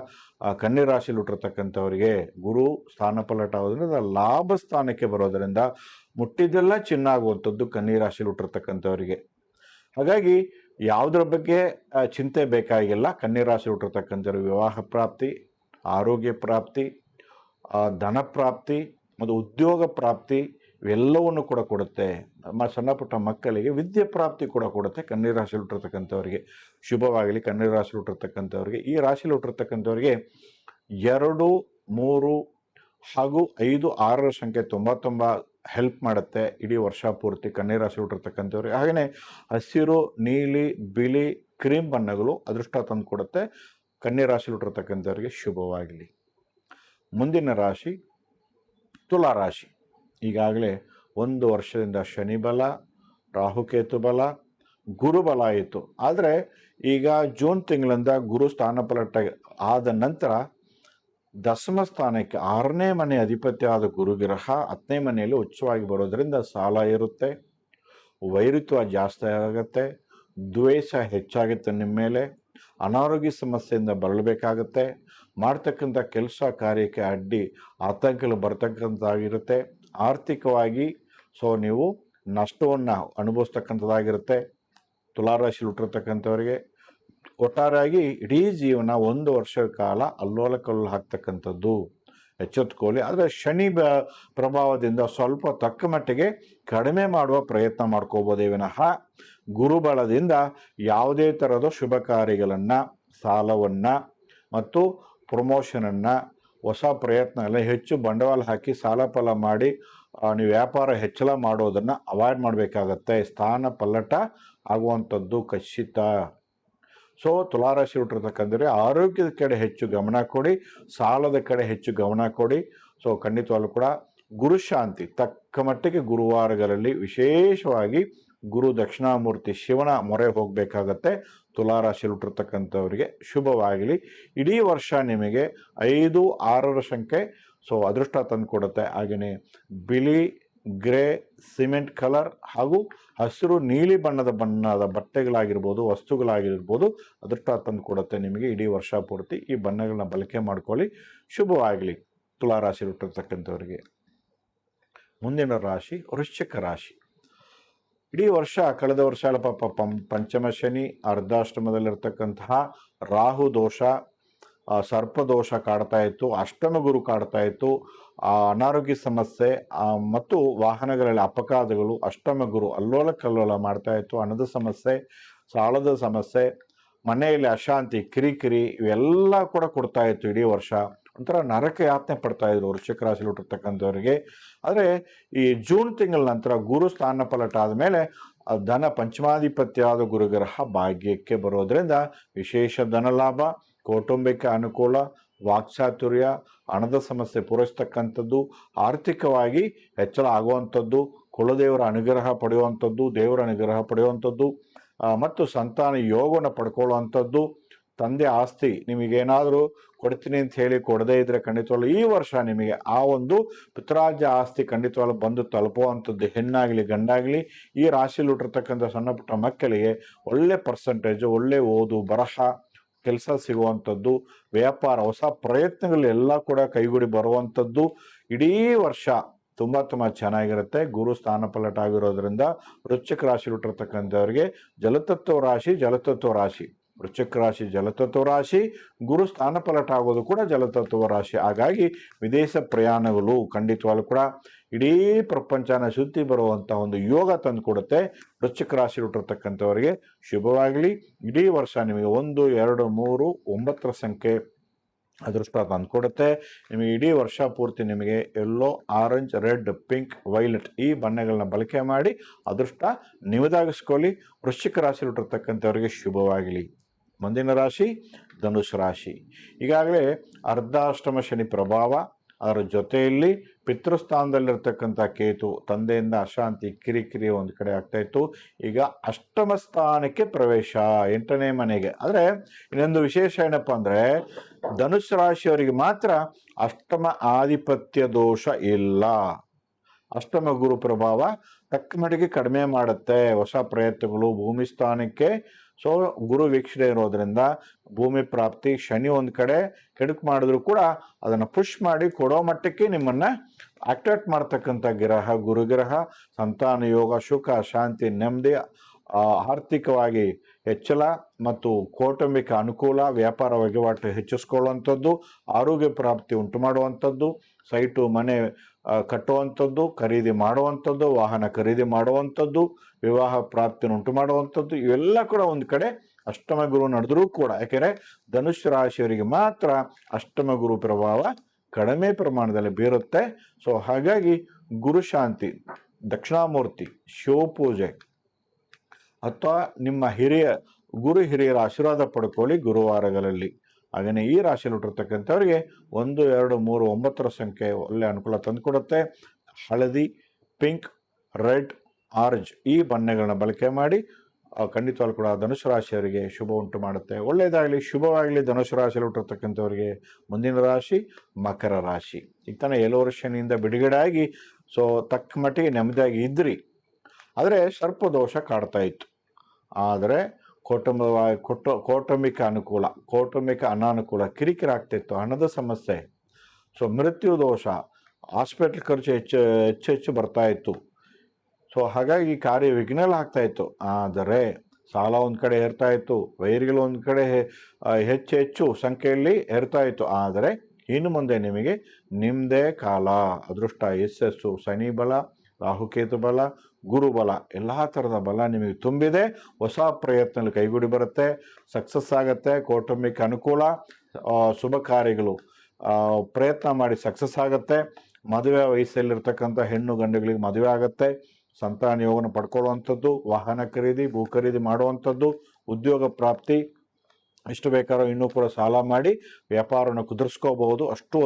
ಕನ್ಯಾ ರಾಶಿಯಲ್ಲಿ ಹುಟ್ಟಿರ್ತಕ್ಕಂಥವರಿಗೆ ಗುರು ಸ್ಥಾನಪಲ್ಲಟ ಆಗೋದ್ರಿಂದ ಲಾಭ ಸ್ಥಾನಕ್ಕೆ ಬರೋದರಿಂದ ಮುಟ್ಟಿದ್ದೆಲ್ಲ ಚಿನ್ನ ಆಗುವಂಥದ್ದು ಕನ್ಯಾ ರಾಶಿಯಲ್ಲಿ ಹುಟ್ಟಿರ್ತಕ್ಕಂಥವರಿಗೆ. ಹಾಗಾಗಿ ಯಾವುದರ ಬಗ್ಗೆ ಚಿಂತೆ ಬೇಕಾಗಿಲ್ಲ. ಕನ್ಯಾ ರಾಶಿ ಹುಟ್ಟಿರ್ತಕ್ಕಂಥವ್ರಿಗೆ ವಿವಾಹ ಪ್ರಾಪ್ತಿ, ಆರೋಗ್ಯ ಪ್ರಾಪ್ತಿ, ಧನ ಪ್ರಾಪ್ತಿ ಮತ್ತು ಉದ್ಯೋಗ ಪ್ರಾಪ್ತಿ ಇವೆಲ್ಲವನ್ನು ಕೂಡ ಕೊಡುತ್ತೆ. ಸಣ್ಣ ಪುಟ್ಟ ಮಕ್ಕಳಿಗೆ ವಿದ್ಯೆ ಪ್ರಾಪ್ತಿ ಕೂಡ ಕೊಡುತ್ತೆ. ಕನ್ಯಾ ರಾಶಿಯಲ್ಲಿ ಹುಟ್ಟಿರ್ತಕ್ಕಂಥವ್ರಿಗೆ ಶುಭವಾಗಲಿ. ಕನ್ಯಾ ರಾಶಿಯಲ್ಲಿ ಹುಟ್ಟಿರ್ತಕ್ಕಂಥವ್ರಿಗೆ, ಈ ರಾಶಿಯಲ್ಲಿ ಹುಟ್ಟಿರ್ತಕ್ಕಂಥವ್ರಿಗೆ 2, 3 ಹಾಗೂ 5, 6 ಸಂಖ್ಯೆ ತುಂಬ ಹೆಲ್ಪ್ ಮಾಡುತ್ತೆ ಇಡೀ ವರ್ಷ ಪೂರ್ತಿ ಕನ್ಯಾ ರಾಶಿ ಹುಟ್ಟಿರ್ತಕ್ಕಂಥವ್ರಿಗೆ. ಹಾಗೆಯೇ ಹಸಿರು, ನೀಲಿ, ಬಿಳಿ, ಕ್ರೀಮ್ ಬಣ್ಣಗಳು ಅದೃಷ್ಟ ತಂದು ಕೊಡುತ್ತೆ. ಕನ್ಯಾ ರಾಶಿ ಹುಟ್ಟಿರ್ತಕ್ಕಂಥವ್ರಿಗೆ ಶುಭವಾಗಲಿ. ಮುಂದಿನ ರಾಶಿ ತುಲಾ ರಾಶಿ. ಈಗಾಗಲೇ 1 ವರ್ಷದಿಂದ ಶನಿ ಬಲ, ರಾಹುಕೇತು ಬಲ, ಗುರುಬಲ ಆಯಿತು. ಆದರೆ ಈಗ ಜೂನ್ ತಿಂಗಳಿಂದ ಗುರು ಸ್ಥಾನಪಲಟ ಆದ ನಂತರ ದಶಮ ಸ್ಥಾನಕ್ಕೆ 6ನೇ ಮನೆ ಅಧಿಪತಿ ಆದ ಗುರುಗ್ರಹ 10ನೇ ಮನೆಯಲ್ಲಿ ಉಚ್ಚವಾಗಿ ಬರೋದರಿಂದ ಸಾಲ ಇರುತ್ತೆ, ವೈರುತ್ವ ಜಾಸ್ತಿ ಆಗುತ್ತೆ, ದ್ವೇಷ ಹೆಚ್ಚಾಗುತ್ತೆ ನಿಮ್ಮ ಮೇಲೆ, ಅನಾರೋಗ್ಯ ಸಮಸ್ಯೆಯಿಂದ ಬಳಲಬೇಕಾಗತ್ತೆ, ಮಾಡ್ತಕ್ಕಂಥ ಕೆಲಸ ಕಾರ್ಯಕ್ಕೆ ಅಡ್ಡಿ ಆತಂಕಗಳು ಬರ್ತಕ್ಕಂಥದ್ದಾಗಿರುತ್ತೆ. ಆರ್ಥಿಕವಾಗಿ ನೀವು ನಷ್ಟವನ್ನು ಅನುಭವಿಸ್ತಕ್ಕಂಥದ್ದಾಗಿರುತ್ತೆ. ತುಲಾರಾಶಿ ಹುಟ್ಟಿರ್ತಕ್ಕಂಥವರಿಗೆ ಒಟ್ಟಾರೆಯಾಗಿ ಇಡೀ ಜೀವನ 1 ವರ್ಷದ ಕಾಲ ಅಲ್ಲೋಲ ಕಲ್ಲೋಲ ಆಗ್ತಕ್ಕಂಥದ್ದು. ಎಚ್ಚೆತ್ಕೊಳ್ಳಿ. ಆದರೆ ಶನಿ ಪ್ರಭಾವದಿಂದ ಸ್ವಲ್ಪ ತಕ್ಕ ಮಟ್ಟಿಗೆ ಕಡಿಮೆ ಮಾಡುವ ಪ್ರಯತ್ನ ಮಾಡ್ಕೋಬೋದೇ ವಿನಃ ಗುರುಬಲದಿಂದ ಯಾವುದೇ ಥರದ ಶುಭ ಕಾರ್ಯಗಳನ್ನು, ಸಾಲವನ್ನು ಮತ್ತು ಪ್ರಮೋಷನನ್ನು, ಹೊಸ ಪ್ರಯತ್ನ ಎಲ್ಲ ಹೆಚ್ಚು ಬಂಡವಾಳ ಹಾಕಿ ಸಾಲ ಫಲ ಮಾಡಿ ನೀವು ವ್ಯಾಪಾರ ಹೆಚ್ಚಳ ಮಾಡೋದನ್ನು ಅವಾಯ್ಡ್ ಮಾಡಬೇಕಾಗತ್ತೆ. ಸ್ಥಾನ ಪಲ್ಲಟ ಆಗುವಂಥದ್ದು ಖಚಿತ. ತುಲಾರಾಶಿ ಹುಟ್ಟಿರ್ತಕ್ಕಂಥವ್ರೆ ಆರೋಗ್ಯದ ಕಡೆ ಹೆಚ್ಚು ಗಮನ ಕೊಡಿ, ಸಾಲದ ಕಡೆ ಹೆಚ್ಚು ಗಮನ ಕೊಡಿ. ಖಂಡಿತವಾಗ್ಲೂ ಕೂಡ ಗುರುಶಾಂತಿ ತಕ್ಕ ಮಟ್ಟಿಗೆ ಗುರುವಾರಗಳಲ್ಲಿ ವಿಶೇಷವಾಗಿ ಗುರು ದಕ್ಷಿಣಾಮೂರ್ತಿ ಶಿವನ ಮೊರೆ ಹೋಗಬೇಕಾಗತ್ತೆ. ತುಲಾರಾಶಿ ಹುಟ್ಟಿರ್ತಕ್ಕಂಥವ್ರಿಗೆ ಶುಭವಾಗಲಿ. ಇಡೀ ವರ್ಷ ನಿಮಗೆ 5, 6 ಸಂಖ್ಯೆ ಅದೃಷ್ಟ ತಂದು ಕೊಡುತ್ತೆ. ಹಾಗೆಯೇ ಬಿಳಿ, ಗ್ರೇ, ಸಿಮೆಂಟ್ ಕಲರ್ ಹಾಗೂ ಹಸಿರು, ನೀಲಿ ಬಣ್ಣದ ಬಟ್ಟೆಗಳಾಗಿರ್ಬೋದು, ವಸ್ತುಗಳಾಗಿರ್ಬೋದು ಅದೃಷ್ಟ ತಂದು ಕೊಡುತ್ತೆ ನಿಮಗೆ ಇಡೀ ವರ್ಷ ಪೂರ್ತಿ. ಈ ಬಣ್ಣಗಳನ್ನ ಬಳಕೆ ಮಾಡ್ಕೊಳ್ಳಿ. ಶುಭವಾಗಲಿ ತುಲಾರಾಶಿ ಹುಟ್ಟಿರ್ತಕ್ಕಂಥವ್ರಿಗೆ. ಮುಂದಿನ ರಾಶಿ ವೃಶ್ಚಿಕ ರಾಶಿ. ಇಡೀ ವರ್ಷ ಕಳೆದ ವರ್ಷ ಪಂಚಮ ಶನಿ, ಅರ್ಧಾಷ್ಟಮದಲ್ಲಿರ್ತಕ್ಕಂತಹ ರಾಹು ದೋಷ, ಸರ್ಪದೋಷ ಕಾಡ್ತಾ ಇತ್ತು, ಅಷ್ಟಮ ಗುರು ಕಾಡ್ತಾ ಇತ್ತು, ಅನಾರೋಗ್ಯ ಸಮಸ್ಯೆ ಮತ್ತು ವಾಹನಗಳಲ್ಲಿ ಅಪಘಾತಗಳು, ಅಷ್ಟಮ ಗುರು ಅಲ್ಲೋಲ ಕಲ್ಲೋಲ ಮಾಡ್ತಾ ಇತ್ತು, ಹಣದ ಸಮಸ್ಯೆ, ಸಾಲದ ಸಮಸ್ಯೆ, ಮನೆಯಲ್ಲಿ ಅಶಾಂತಿ, ಕಿರಿಕಿರಿ ಇವೆಲ್ಲ ಕೂಡ ಕೊಡ್ತಾ ಇತ್ತು. ಇಡೀ ವರ್ಷ ಒಂಥರ ನರಕ ಯಾತನೆ ಪಡ್ತಾ ಇದ್ರು ವೃಶ್ಚಿಕ ರಾಶಿಯಲ್ಲಿ ಹುಟ್ಟಿರ್ತಕ್ಕಂಥವ್ರಿಗೆ. ಆದರೆ ಈ ಜೂನ್ ತಿಂಗಳ ನಂತರ ಗುರು ಸ್ಥಾನ ಪಲಟ ಆದಮೇಲೆ ಧನ ಪಂಚಮಾಧಿಪತ್ಯವಾದ ಗುರುಗ್ರಹ ಭಾಗ್ಯಕ್ಕೆ ಬರೋದ್ರಿಂದ ವಿಶೇಷ ಧನ ಲಾಭ, ಕೌಟುಂಬಿಕ ಅನುಕೂಲ, ವಾಕ್ಚಾತುರ್ಯ, ಹಣದ ಸಮಸ್ಯೆ ಪೂರೈಸ್ತಕ್ಕಂಥದ್ದು, ಆರ್ಥಿಕವಾಗಿ ಹೆಚ್ಚಳ ಆಗುವಂಥದ್ದು, ಕುಲದೇವರ ಅನುಗ್ರಹ ಪಡೆಯುವಂಥದ್ದು, ದೇವರ ಅನುಗ್ರಹ ಪಡೆಯುವಂಥದ್ದು ಮತ್ತು ಸಂತಾನ ಯೋಗವನ್ನು ಪಡ್ಕೊಳ್ಳುವಂಥದ್ದು, ತಂದೆ ಆಸ್ತಿ ನಿಮಗೇನಾದರೂ ಕೊಡ್ತೀನಿ ಅಂತ ಹೇಳಿ ಕೊಡದೇ ಇದ್ರೆ ಖಂಡಿತವಾಗ್ಲೂ ಈ ವರ್ಷ ನಿಮಗೆ ಆ ಒಂದು ಪಿತರಾಜ್ಯ ಆಸ್ತಿ ಖಂಡಿತವಾಗ್ಲೂ ಬಂದು ತಲುಪುವಂಥದ್ದು. ಹೆಣ್ಣಾಗಲಿ ಗಂಡಾಗಲಿ ಈ ರಾಶಿಯಲ್ಲಿ ಹುಟ್ಟಿರ್ತಕ್ಕಂಥ ಸಣ್ಣ ಪುಟ್ಟ ಮಕ್ಕಳಿಗೆ ಒಳ್ಳೆ ಪರ್ಸೆಂಟೇಜು, ಒಳ್ಳೆ ಓದು ಬರಹ, ಕೆಲಸ ಸಿಗುವಂಥದ್ದು, ವ್ಯಾಪಾರ, ಹೊಸ ಪ್ರಯತ್ನಗಳೆಲ್ಲ ಕೂಡ ಕೈಗೂಡಿ ಬರುವಂಥದ್ದು. ಇಡೀ ವರ್ಷ ತುಂಬ ಚೆನ್ನಾಗಿರುತ್ತೆ. ಗುರು ಸ್ಥಾನ ಪಲಟ ಆಗಿರೋದ್ರಿಂದ ವೃಶ್ಚಿಕ ರಾಶಿ ಹುಟ್ಟಿರ್ತಕ್ಕಂಥವ್ರಿಗೆ ಜಲತತ್ವ ರಾಶಿ ವೃಶ್ಚಿಕ ರಾಶಿ ಜಲತತ್ವ ರಾಶಿ, ಗುರು ಸ್ಥಾನ ಪಲಟ ಆಗೋದು ಕೂಡ ಜಲತತ್ವ ರಾಶಿ. ಹಾಗಾಗಿ ವಿದೇಶ ಪ್ರಯಾಣಗಳು ಖಂಡಿತವಾಗ್ಲೂ ಕೂಡ ಇಡೀ ಪ್ರಪಂಚನ ಸುತ್ತಿ ಬರುವಂಥ ಒಂದು ಯೋಗ ತಂದು ಕೊಡುತ್ತೆ. ವೃಶ್ಚಿಕ ರಾಶಿ ಹುಟ್ಟಿರ್ತಕ್ಕಂಥವರಿಗೆ ಶುಭವಾಗಲಿ. ಇಡೀ ವರ್ಷ ನಿಮಗೆ 1, 2, 3, 9 ಸಂಖ್ಯೆ ಅದೃಷ್ಟ ತಂದುಕೊಡುತ್ತೆ. ನಿಮಗೆ ಇಡೀ ವರ್ಷ ಪೂರ್ತಿ ನಿಮಗೆ yellow, orange, red, pink, violet ಈ ಬಣ್ಣಗಳನ್ನ ಬಳಕೆ ಮಾಡಿ ಅದೃಷ್ಟ ನಿಮ್ಮದಾಗಿಸ್ಕೊಳ್ಳಿ. ವೃಶ್ಚಿಕ ರಾಶಿ ಹುಟ್ಟಿರ್ತಕ್ಕಂಥವ್ರಿಗೆ ಶುಭವಾಗಲಿ. ಮುಂದಿನ ರಾಶಿ ಧನುಷ್ ರಾಶಿ. ಈಗಾಗಲೇ ಅರ್ಧಾಷ್ಟಮ ಶನಿ ಪ್ರಭಾವ, ಅದರ ಜೊತೆಯಲ್ಲಿ ಪಿತೃಸ್ಥಾನದಲ್ಲಿರ್ತಕ್ಕಂಥ ಕೇತು, ತಂದೆಯಿಂದ ಅಶಾಂತಿ, ಕಿರಿಕಿರಿ ಒಂದು ಕಡೆ ಆಗ್ತಾ ಇತ್ತು. ಈಗ ಅಷ್ಟಮ ಸ್ಥಾನಕ್ಕೆ ಪ್ರವೇಶ, 8ನೇ ಮನೆಗೆ. ಆದರೆ ಇನ್ನೊಂದು ವಿಶೇಷ ಏನಪ್ಪ ಅಂದರೆ ಧನುಷ್ ರಾಶಿಯವರಿಗೆ ಮಾತ್ರ ಅಷ್ಟಮ ಆಧಿಪತ್ಯ ದೋಷ ಇಲ್ಲ. ಅಷ್ಟಮ ಗುರು ಪ್ರಭಾವ ತಕ್ಕ ಮಟ್ಟಿಗೆ ಕಡಿಮೆ ಮಾಡುತ್ತೆ ಹೊಸ ಪ್ರಯತ್ನಗಳು. ಭೂಮಿ ಸ್ಥಾನಕ್ಕೆ ಗುರು ವೀಕ್ಷಣೆ ಇರೋದ್ರಿಂದ ಭೂಮಿ ಪ್ರಾಪ್ತಿ. ಶನಿ ಒಂದು ಕಡೆ ಕೆಡುಕು ಮಾಡಿದ್ರು ಕೂಡ ಅದನ್ನು ಪುಷ್ ಮಾಡಿ ಕೊಡೋ ಮಟ್ಟಕ್ಕೆ ನಿಮ್ಮನ್ನು ಆಕ್ಟಿವೇಟ್ ಮಾಡ್ತಕ್ಕಂಥ ಗ್ರಹ ಗುರುಗ್ರಹ. ಸಂತಾನ ಯೋಗ, ಸುಖ, ಶಾಂತಿ, ನೆಮ್ಮದಿ, ಆರ್ಥಿಕವಾಗಿ ಹೆಚ್ಚಳ ಮತ್ತು ಕೌಟುಂಬಿಕ ಅನುಕೂಲ, ವ್ಯಾಪಾರ ವಹಿವಾಟು ಹೆಚ್ಚಿಸ್ಕೊಳ್ಳುವಂಥದ್ದು, ಆರೋಗ್ಯ ಪ್ರಾಪ್ತಿ ಉಂಟು ಮಾಡುವಂಥದ್ದು, ಸೈಟು ಮನೆ ಕಟ್ಟುವಂಥದ್ದು, ಖರೀದಿ ಮಾಡುವಂಥದ್ದು, ವಾಹನ ಖರೀದಿ ಮಾಡುವಂಥದ್ದು, ವಿವಾಹ ಪ್ರಾಪ್ತಿಯನ್ನು ಉಂಟು ಮಾಡುವಂಥದ್ದು, ಇವೆಲ್ಲ ಕೂಡ ಒಂದು ಕಡೆ ಅಷ್ಟಮ ಗುರು ನಡೆದರೂ ಕೂಡ, ಯಾಕೆಂದರೆ ಧನುಷ್ ರಾಶಿಯವರಿಗೆ ಮಾತ್ರ ಅಷ್ಟಮ ಗುರು ಪ್ರಭಾವ ಕಡಿಮೆ ಪ್ರಮಾಣದಲ್ಲಿ ಬೀರುತ್ತೆ. ಸೊ ಹಾಗಾಗಿ ಗುರು ಶಾಂತಿ, ದಕ್ಷಿಣಾಮೂರ್ತಿ, ಶಿವಪೂಜೆ ಅಥವಾ ನಿಮ್ಮ ಗುರು ಹಿರಿಯರ ಆಶೀರ್ವಾದ ಪಡ್ಕೊಳ್ಳಿ ಗುರುವಾರಗಳಲ್ಲಿ. ಹಾಗೆಯೇ ಈ ರಾಶಿಯಲ್ಲಿ ಹುಟ್ಟಿರ್ತಕ್ಕಂಥವ್ರಿಗೆ 1, 2, 3, 9ರ ಸಂಖ್ಯೆ ಒಳ್ಳೆ ಅನುಕೂಲ ತಂದುಕೊಡುತ್ತೆ. ಹಳದಿ, ಪಿಂಕ್, ರೆಡ್, ಆರೆಂಜ್ ಈ ಬಣ್ಣಗಳನ್ನ ಬಳಕೆ ಮಾಡಿ ಖಂಡಿತವಾಗ್ಲೂ ಕೂಡ ಧನುಸು ರಾಶಿಯವರಿಗೆ ಶುಭ ಉಂಟು ಮಾಡುತ್ತೆ. ಒಳ್ಳೆಯದಾಗಲಿ, ಶುಭವಾಗಲಿ ಧನುಸು ರಾಶಿಯಲ್ಲಿ ಹುಟ್ಟಿರ್ತಕ್ಕಂಥವ್ರಿಗೆ. ಮುಂದಿನ ರಾಶಿ ಮಕರ ರಾಶಿ. ಈಗ ತಾನೇ 7 ವರ್ಷನಿಂದ ಬಿಡುಗಡೆ ಆಗಿ ಸೊ ತಕ್ಕ ಮಟ್ಟಿಗೆ ನೆಮ್ಮದಿಯಾಗಿ ಇದ್ರಿ. ಆದರೆ ಸರ್ಪದೋಷ ಕಾಡ್ತಾ ಇತ್ತು. ಆದರೆ ಕೌಟುಂಬಿಕ ಅನುಕೂಲ, ಕೌಟುಂಬಿಕ ಅನಾನುಕೂಲ, ಕಿರಿಕಿರಿ ಆಗ್ತಿತ್ತು, ಹಣದ ಸಮಸ್ಯೆ, ಸೊ ಮೃತ್ಯು ದೋಷ, ಹಾಸ್ಪಿಟ್ಲ್ ಖರ್ಚು ಹೆಚ್ಚು ಬರ್ತಾ ಇತ್ತು. ಸೊ ಹಾಗಾಗಿ ಕಾರ್ಯ ವಿಘ್ನ ಆಗ್ತಾ ಇತ್ತು. ಆದರೆ ಸಾಲ ಒಂದು ಕಡೆ ಏರ್ತಾ ಇತ್ತು, ವೈರಿಗಳು ಒಂದು ಕಡೆ ಹೆಚ್ಚು ಸಂಖ್ಯೆಯಲ್ಲಿ ಏರ್ತಾ ಇತ್ತು. ಆದರೆ ಇನ್ನು ಮುಂದೆ ನಿಮಗೆ ನಿಮ್ಮದೇ ಕಾಲ, ಅದೃಷ್ಟ, ಯಶಸ್ಸು, ಶನಿ ಬಲ, ರಾಹುಕೇತು ಬಲ, ಗುರುಬಲ, ಎಲ್ಲ ಥರದ ಬಲ ನಿಮಗೆ ತುಂಬಿದೆ. ಹೊಸ ಪ್ರಯತ್ನಗಳು ಕೈಗೂಡಿ ಬರುತ್ತೆ, ಸಕ್ಸಸ್ ಆಗುತ್ತೆ. ಕೌಟುಂಬಿಕ ಅನುಕೂಲ, ಶುಭ ಕಾರ್ಯಗಳು ಪ್ರಯತ್ನ ಮಾಡಿ ಸಕ್ಸಸ್ ಆಗುತ್ತೆ. ಮದುವೆ ವಯಸ್ಸಲ್ಲಿರ್ತಕ್ಕಂಥ ಹೆಣ್ಣು ಗಂಡುಗಳಿಗೆ ಮದುವೆ ಆಗುತ್ತೆ. ಸಂತಾನ ಯೋಗನ ಪಡ್ಕೊಳ್ಳುವಂಥದ್ದು, ವಾಹನ ಖರೀದಿ, ಭೂ ಖರೀದಿ ಮಾಡುವಂಥದ್ದು, ಉದ್ಯೋಗ ಪ್ರಾಪ್ತಿ, ಎಷ್ಟು ಬೇಕಾದ್ರೂ ಇನ್ನೂ ಕೂಡ ಸಾಲ ಮಾಡಿ ವ್ಯಾಪಾರವನ್ನು ಕುದುರಿಸ್ಕೋಬಹುದು. ಅಷ್ಟು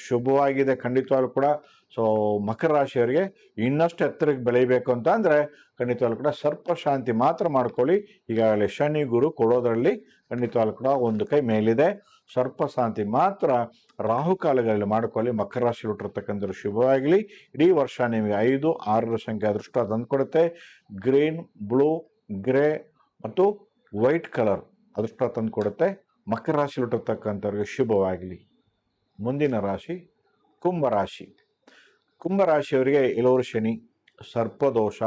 ಶುಭವಾಗಿದೆ ಖಂಡಿತವಾಗ್ಲೂ ಕೂಡ. ಸೊ ಮಕರ ರಾಶಿಯವರಿಗೆ ಇನ್ನಷ್ಟು ಎತ್ತರಕ್ಕೆ ಬೆಳೀಬೇಕು ಅಂತ ಅಂದರೆ ಖಂಡಿತವಾಗ್ಲೂ ಕೂಡ ಸರ್ಪ ಶಾಂತಿ ಮಾತ್ರ ಮಾಡ್ಕೊಳ್ಳಿ. ಈಗಾಗಲೇ ಶನಿ ಗುರು ಕೊಡೋದ್ರಲ್ಲಿ ಖಂಡಿತವಾಗ್ಲೂ ಕೂಡ ಒಂದು ಕೈ ಮೇಲಿದೆ. ಸರ್ಪ ಶಾಂತಿ ಮಾತ್ರ ರಾಹುಕಾಲಗಳಲ್ಲಿ ಮಾಡ್ಕೊಳ್ಳಿ. ಮಕರ ರಾಶಿಯಲ್ಲಿ ಹುಟ್ಟಿರ್ತಕ್ಕಂಥದ್ದು ಶುಭವಾಗಲಿ. ಇಡೀ ವರ್ಷ ನಿಮಗೆ 5, 6ರ ಸಂಖ್ಯೆ ಅದೃಷ್ಟ ತಂದುಕೊಡುತ್ತೆ. ಗ್ರೀನ್, ಬ್ಲೂ, ಗ್ರೇ ಮತ್ತು ವೈಟ್ ಕಲರ್ ಅದೃಷ್ಟ ತಂದು ಕೊಡುತ್ತೆ. ಮಕರ ರಾಶಿ ಹುಟ್ಟಿರ್ತಕ್ಕಂಥವ್ರಿಗೆ ಶುಭವಾಗಲಿ. ಮುಂದಿನ ರಾಶಿ ಕುಂಭರಾಶಿ. ಕುಂಭರಾಶಿಯವರಿಗೆ 7 ಶನಿ, ಸರ್ಪದೋಷ,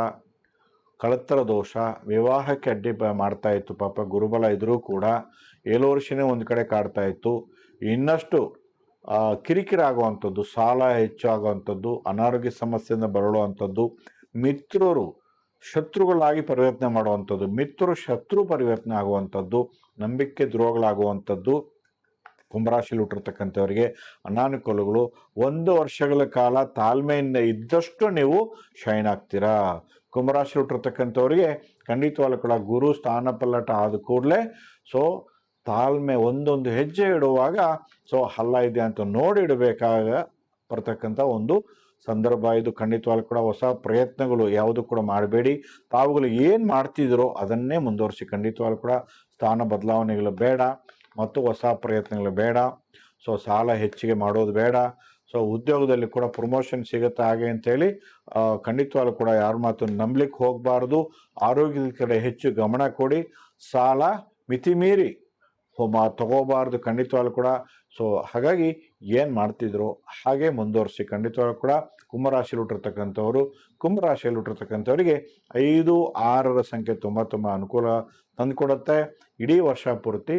ಕಳತ್ತರ ದೋಷ, ವಿವಾಹಕ್ಕೆ ಅಡ್ಡಿ ಮಾಡ್ತಾ ಇತ್ತು. ಪಾಪ ಗುರುಬಲ ಇದ್ರೂ ಕೂಡ 7 ಶನಿ ಒಂದು ಕಡೆ ಕಾಡ್ತಾ ಇತ್ತು. ಇನ್ನಷ್ಟು ಕಿರಿಕಿರಿ ಆಗುವಂಥದ್ದು, ಸಾಲ ಹೆಚ್ಚಾಗುವಂಥದ್ದು, ಅನಾರೋಗ್ಯ ಸಮಸ್ಯೆಯಿಂದ ಬರಳುವಂಥದ್ದು, ಮಿತ್ರರು ಶತ್ರುಗಳಾಗಿ ಪರಿವರ್ತನೆ ಮಾಡುವಂಥದ್ದು, ಮಿತ್ರರು ಶತ್ರು ಪರಿವರ್ತನೆ ಆಗುವಂಥದ್ದು, ನಂಬಿಕೆ ದ್ರೋಹಗಳಾಗುವಂಥದ್ದು ಕುಂಭರಾಶಿಯಲ್ಲಿ ಹುಟ್ಟಿರ್ತಕ್ಕಂಥವರಿಗೆ ಅನಾನುಕೂಲಗಳು. 1 ವರ್ಷಗಳ ಕಾಲ ತಾಳ್ಮೆಯಿಂದ ಇದ್ದಷ್ಟು ನೀವು ಶೈನ್ ಆಗ್ತೀರಾ. ಕುಂಭರಾಶಿಯಲ್ಲಿ ಹುಟ್ಟಿರ್ತಕ್ಕಂಥವರಿಗೆ ಖಂಡಿತವಾಗ್ಲೂ ಕೂಡ ಗುರು ಸ್ಥಾನ ಪಲ್ಲಟ ಆದ ಕೂಡಲೇ ಸೊ ತಾಳ್ಮೆ, ಒಂದೊಂದು ಹೆಜ್ಜೆ ಇಡುವಾಗ ಸೊ ಹಲ್ಲ ಇದೆ ಅಂತ ನೋಡಿ ಇಡಬೇಕಾಗ ಬರ್ತಕ್ಕಂಥ ಒಂದು ಸಂದರ್ಭ ಇದು. ಖಂಡಿತವಾಗ್ಲೂ ಕೂಡ ಹೊಸ ಪ್ರಯತ್ನಗಳು ಯಾವುದು ಕೂಡ ಮಾಡಬೇಡಿ. ತಾವುಗಳು ಏನು ಮಾಡ್ತಿದ್ದೀರೋ ಅದನ್ನೇ ಮುಂದುವರಿಸಿ. ಖಂಡಿತವಾಗ್ಲೂ ಕೂಡ ಸ್ಥಾನ ಬದಲಾವಣೆಗಳು ಬೇಡ ಮತ್ತು ಹೊಸ ಪ್ರಯತ್ನಗಳು ಬೇಡ. ಸೊ ಸಾಲ ಹೆಚ್ಚಿಗೆ ಮಾಡೋದು ಬೇಡ. ಸೊ ಉದ್ಯೋಗದಲ್ಲಿ ಕೂಡ ಪ್ರಮೋಷನ್ ಸಿಗುತ್ತೆ ಹಾಗೆ ಅಂತೇಳಿ ಖಂಡಿತವಾಗ್ಲೂ ಕೂಡ ಯಾರ ಮಾತು ನಂಬಲಿಕ್ಕೆ ಹೋಗಬಾರ್ದು. ಆರೋಗ್ಯದ ಕಡೆ ಹೆಚ್ಚು ಗಮನ ಕೊಡಿ. ಸಾಲ ಮಿತಿಮೀರಿ ತಗೋಬಾರ್ದು ಖಂಡಿತವಾಗ್ಲೂ ಕೂಡ. ಸೊ ಹಾಗಾಗಿ ಏನು ಮಾಡ್ತಿದ್ರು ಹಾಗೆ ಮುಂದುವರಿಸಿ. ಖಂಡಿತವಾಗ್ಲೂ ಕೂಡ ಕುಂಭರಾಶಿಯಲ್ಲಿ ಹುಟ್ಟಿರ್ತಕ್ಕಂಥವರಿಗೆ 5, 6ರ ಸಂಖ್ಯೆ ತುಂಬ ಅನುಕೂಲ ತಂದುಕೊಡುತ್ತೆ. ಇಡೀ ವರ್ಷ ಪೂರ್ತಿ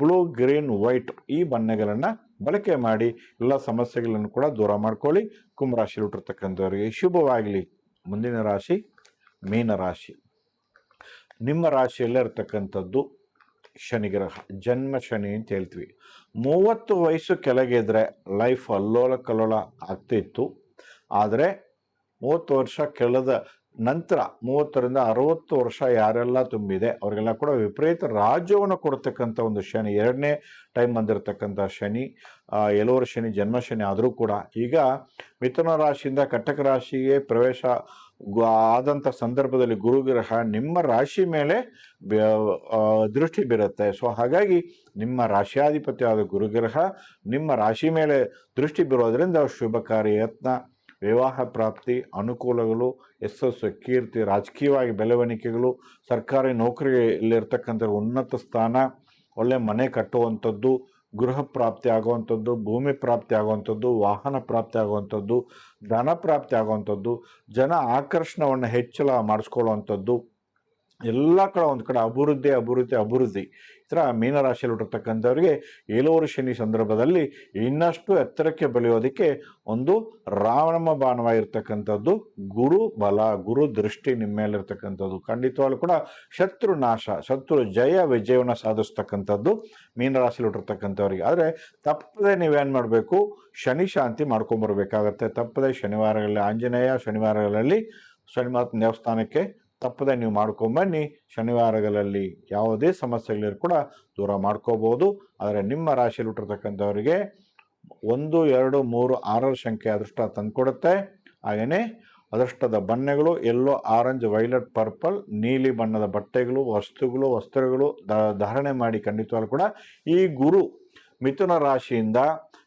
ಬ್ಲೂ, ಗ್ರೀನ್, ವೈಟ್ ಈ ಬಣ್ಣಗಳನ್ನು ಬಳಕೆ ಮಾಡಿ ಎಲ್ಲ ಸಮಸ್ಯೆಗಳನ್ನು ಕೂಡ ದೂರ ಮಾಡ್ಕೊಳ್ಳಿ. ಕುಂಭರಾಶಿಯಲ್ಲಿ ಹುಟ್ಟಿರ್ತಕ್ಕಂಥವರಿಗೆ ಶುಭವಾಗಲಿ. ಮುಂದಿನ ರಾಶಿ ಮೀನರಾಶಿ. ನಿಮ್ಮ ರಾಶಿಯಲ್ಲೇ ಇರ್ತಕ್ಕಂಥದ್ದು ಶನಿಗ್ರಹ, ಜನ್ಮ ಶನಿ ಅಂತ ಹೇಳ್ತೀವಿ. 30 ವಯಸ್ಸು ಕೆಳಗಿದ್ರೆ ಲೈಫ್ ಅಲ್ಲೋಲ ಕಲ್ಲೋಲ ಆಗ್ತಿತ್ತು. ಆದರೆ 30 ವರ್ಷ ಕೆಳದ ನಂತರ 30ರಿಂದ 60 ವರ್ಷ ಯಾರೆಲ್ಲ ತುಂಬಿದೆ ಅವರಿಗೆಲ್ಲ ಕೂಡ ವಿಪರೀತ ರಾಜ್ಯವನ್ನು ಕೊಡ್ತಕ್ಕಂಥ ಒಂದು ಶನಿ, 2ನೇ ಟೈಮ್ ಬಂದಿರತಕ್ಕಂಥ ಶನಿ, 7 ಶನಿ, ಜನ್ಮ ಶನಿ ಆದರೂ ಕೂಡ ಈಗ ಮಿಥುನ ರಾಶಿಯಿಂದ ಕಟಕ ರಾಶಿಗೆ ಪ್ರವೇಶ ಆದಂಥ ಸಂದರ್ಭದಲ್ಲಿ ಗುರುಗ್ರಹ ನಿಮ್ಮ ರಾಶಿ ಮೇಲೆ ದೃಷ್ಟಿ ಬೀರುತ್ತೆ. ಸೊ ಹಾಗಾಗಿ ನಿಮ್ಮ ರಾಶಿಯಾಧಿಪತಿ ಆದ ಗುರುಗ್ರಹ ನಿಮ್ಮ ರಾಶಿ ಮೇಲೆ ದೃಷ್ಟಿ ಬೀರೋದ್ರಿಂದ ಶುಭ ಕಾರ್ಯ ಯತ್ನ, ವಿವಾಹ ಪ್ರಾಪ್ತಿ, ಅನುಕೂಲಗಳು, ಯಶಸ್ಸು, ಕೀರ್ತಿ, ರಾಜಕೀಯವಾಗಿ ಬೆಳವಣಿಗೆಗಳು, ಸರ್ಕಾರಿ ನೌಕರಿಯಲ್ಲಿರ್ತಕ್ಕಂಥ ಉನ್ನತ ಸ್ಥಾನ, ಒಳ್ಳೆ ಮನೆ ಕಟ್ಟುವಂಥದ್ದು, ಗೃಹ ಪ್ರಾಪ್ತಿ ಆಗುವಂಥದ್ದು, ಭೂಮಿ ಪ್ರಾಪ್ತಿ ಆಗುವಂಥದ್ದು, ವಾಹನ ಪ್ರಾಪ್ತಿ ಆಗುವಂಥದ್ದು, ಧನ ಪ್ರಾಪ್ತಿ ಆಗುವಂಥದ್ದು, ಜನ ಆಕರ್ಷಣವನ್ನು ಹೆಚ್ಚಳ ಮಾಡಿಸ್ಕೊಳ್ಳುವಂಥದ್ದು, ಎಲ್ಲ ಕಡೆ ಒಂದು ಕಡೆ ಅಭಿವೃದ್ಧಿ ಅಭಿವೃದ್ಧಿ ಅಭಿವೃದ್ಧಿ. ಈ ಥರ ಮೀನರಾಶಿಯಲ್ಲಿ ಹುಟ್ಟಿರ್ತಕ್ಕಂಥವ್ರಿಗೆ ಏಳುವರೆ ಶನಿ ಸಂದರ್ಭದಲ್ಲಿ ಇನ್ನಷ್ಟು ಎತ್ತರಕ್ಕೆ ಬೆಳೆಯೋದಕ್ಕೆ ಒಂದು ರಾಮಬಾಣವಾಗಿರ್ತಕ್ಕಂಥದ್ದು ಗುರು ಬಲ, ಗುರು ದೃಷ್ಟಿ ನಿಮ್ಮ ಮೇಲಿರ್ತಕ್ಕಂಥದ್ದು. ಖಂಡಿತವಾಗ್ಲೂ ಕೂಡ ಶತ್ರು ನಾಶ, ಶತ್ರು ಜಯ ವಿಜಯವನ್ನು ಸಾಧಿಸ್ತಕ್ಕಂಥದ್ದು ಮೀನರಾಶಿಯಲ್ಲಿ ಹುಟ್ಟಿರ್ತಕ್ಕಂಥವ್ರಿಗೆ. ಆದರೆ ತಪ್ಪದೆ ನೀವೇನು ಮಾಡಬೇಕು, ಶನಿ ಶಾಂತಿ ಮಾಡ್ಕೊಂಬರ್ಬೇಕಾಗತ್ತೆ. ತಪ್ಪದೆ ಶನಿವಾರಗಳಲ್ಲಿ ಆಂಜನೇಯ, ಶನಿವಾರಗಳಲ್ಲಿ ಶನಿವಾರ ದೇವಸ್ಥಾನಕ್ಕೆ ತಪ್ಪದೆ ನೀವು ಮಾಡ್ಕೊಂಬನ್ನಿ. ಶನಿವಾರಗಳಲ್ಲಿ ಯಾವುದೇ ಸಮಸ್ಯೆಗಳಿದ್ರು ಕೂಡ ದೂರ ಮಾಡ್ಕೋಬೋದು. ಆದರೆ ನಿಮ್ಮ ರಾಶಿಯಲ್ಲಿ ಹುಟ್ಟಿರ್ತಕ್ಕಂಥವರಿಗೆ 1, 2, 3, 6 ಸಂಖ್ಯೆ ಅದೃಷ್ಟ ತಂದುಕೊಡುತ್ತೆ. ಹಾಗೆಯೇ ಅದೃಷ್ಟದ ಬಣ್ಣಗಳು ಯೆಲ್ಲೋ, ಆರೆಂಜ್, ವೈಲೆಟ್, ಪರ್ಪಲ್, ನೀಲಿ ಬಣ್ಣದ ಬಟ್ಟೆಗಳು, ವಸ್ತ್ರಗಳು ಧಾರಣೆ ಮಾಡಿ ಖಂಡಿತವಾಗ್ಲೂ ಕೂಡ ಈ ಗುರು ಮಿಥುನ ರಾಶಿಯಿಂದ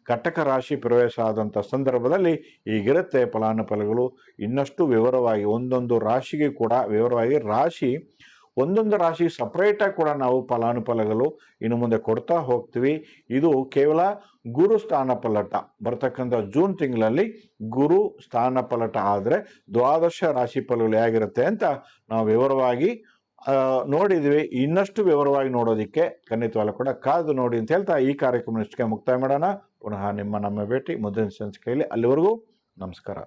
ಕಟಕ ರಾಶಿ ಪ್ರವೇಶ ಆದಂಥ ಸಂದರ್ಭದಲ್ಲಿ ಈಗಿರುತ್ತೆ ಫಲಾನುಫಲಗಳು. ಇನ್ನಷ್ಟು ವಿವರವಾಗಿ ಒಂದೊಂದು ರಾಶಿಗೆ ಕೂಡ ವಿವರವಾಗಿ ಒಂದೊಂದು ರಾಶಿ ಸಪ್ರೇಟಾಗಿ ಕೂಡ ನಾವು ಫಲಾನುಫಲಗಳು ಇನ್ನು ಮುಂದೆ ಕೊಡ್ತಾ ಹೋಗ್ತೀವಿ. ಇದು ಕೇವಲ ಗುರು ಸ್ಥಾನ ಪಲ್ಲಟ ಬರ್ತಕ್ಕಂಥ ಜೂನ್ ತಿಂಗಳಲ್ಲಿ ಗುರು ಸ್ಥಾನ ಪಲ್ಲಟ ಆದರೆ ದ್ವಾದಶ ರಾಶಿ ಫಲಗಳು ಹೇಗಿರುತ್ತೆ ಅಂತ ನಾವು ವಿವರವಾಗಿ ನೋಡಿದ್ವಿ. ಇನ್ನಷ್ಟು ವಿವರವಾಗಿ ನೋಡೋದಕ್ಕೆ ಖಂಡಿತವಾಗ್ಲೂ ಕೂಡ ಕಾದು ನೋಡಿ ಅಂತ ಹೇಳ್ತಾ ಈ ಕಾರ್ಯಕ್ರಮ ಇಷ್ಟಕ್ಕೆ ಮುಕ್ತಾಯ ಮಾಡೋಣ. ಪುನಃ ನಮ್ಮ ಭೇಟಿ ಮುಂದಿನ ಸಂಚಿಕೆಯಲ್ಲಿ. ಅಲ್ಲಿವರೆಗೂ ನಮಸ್ಕಾರ.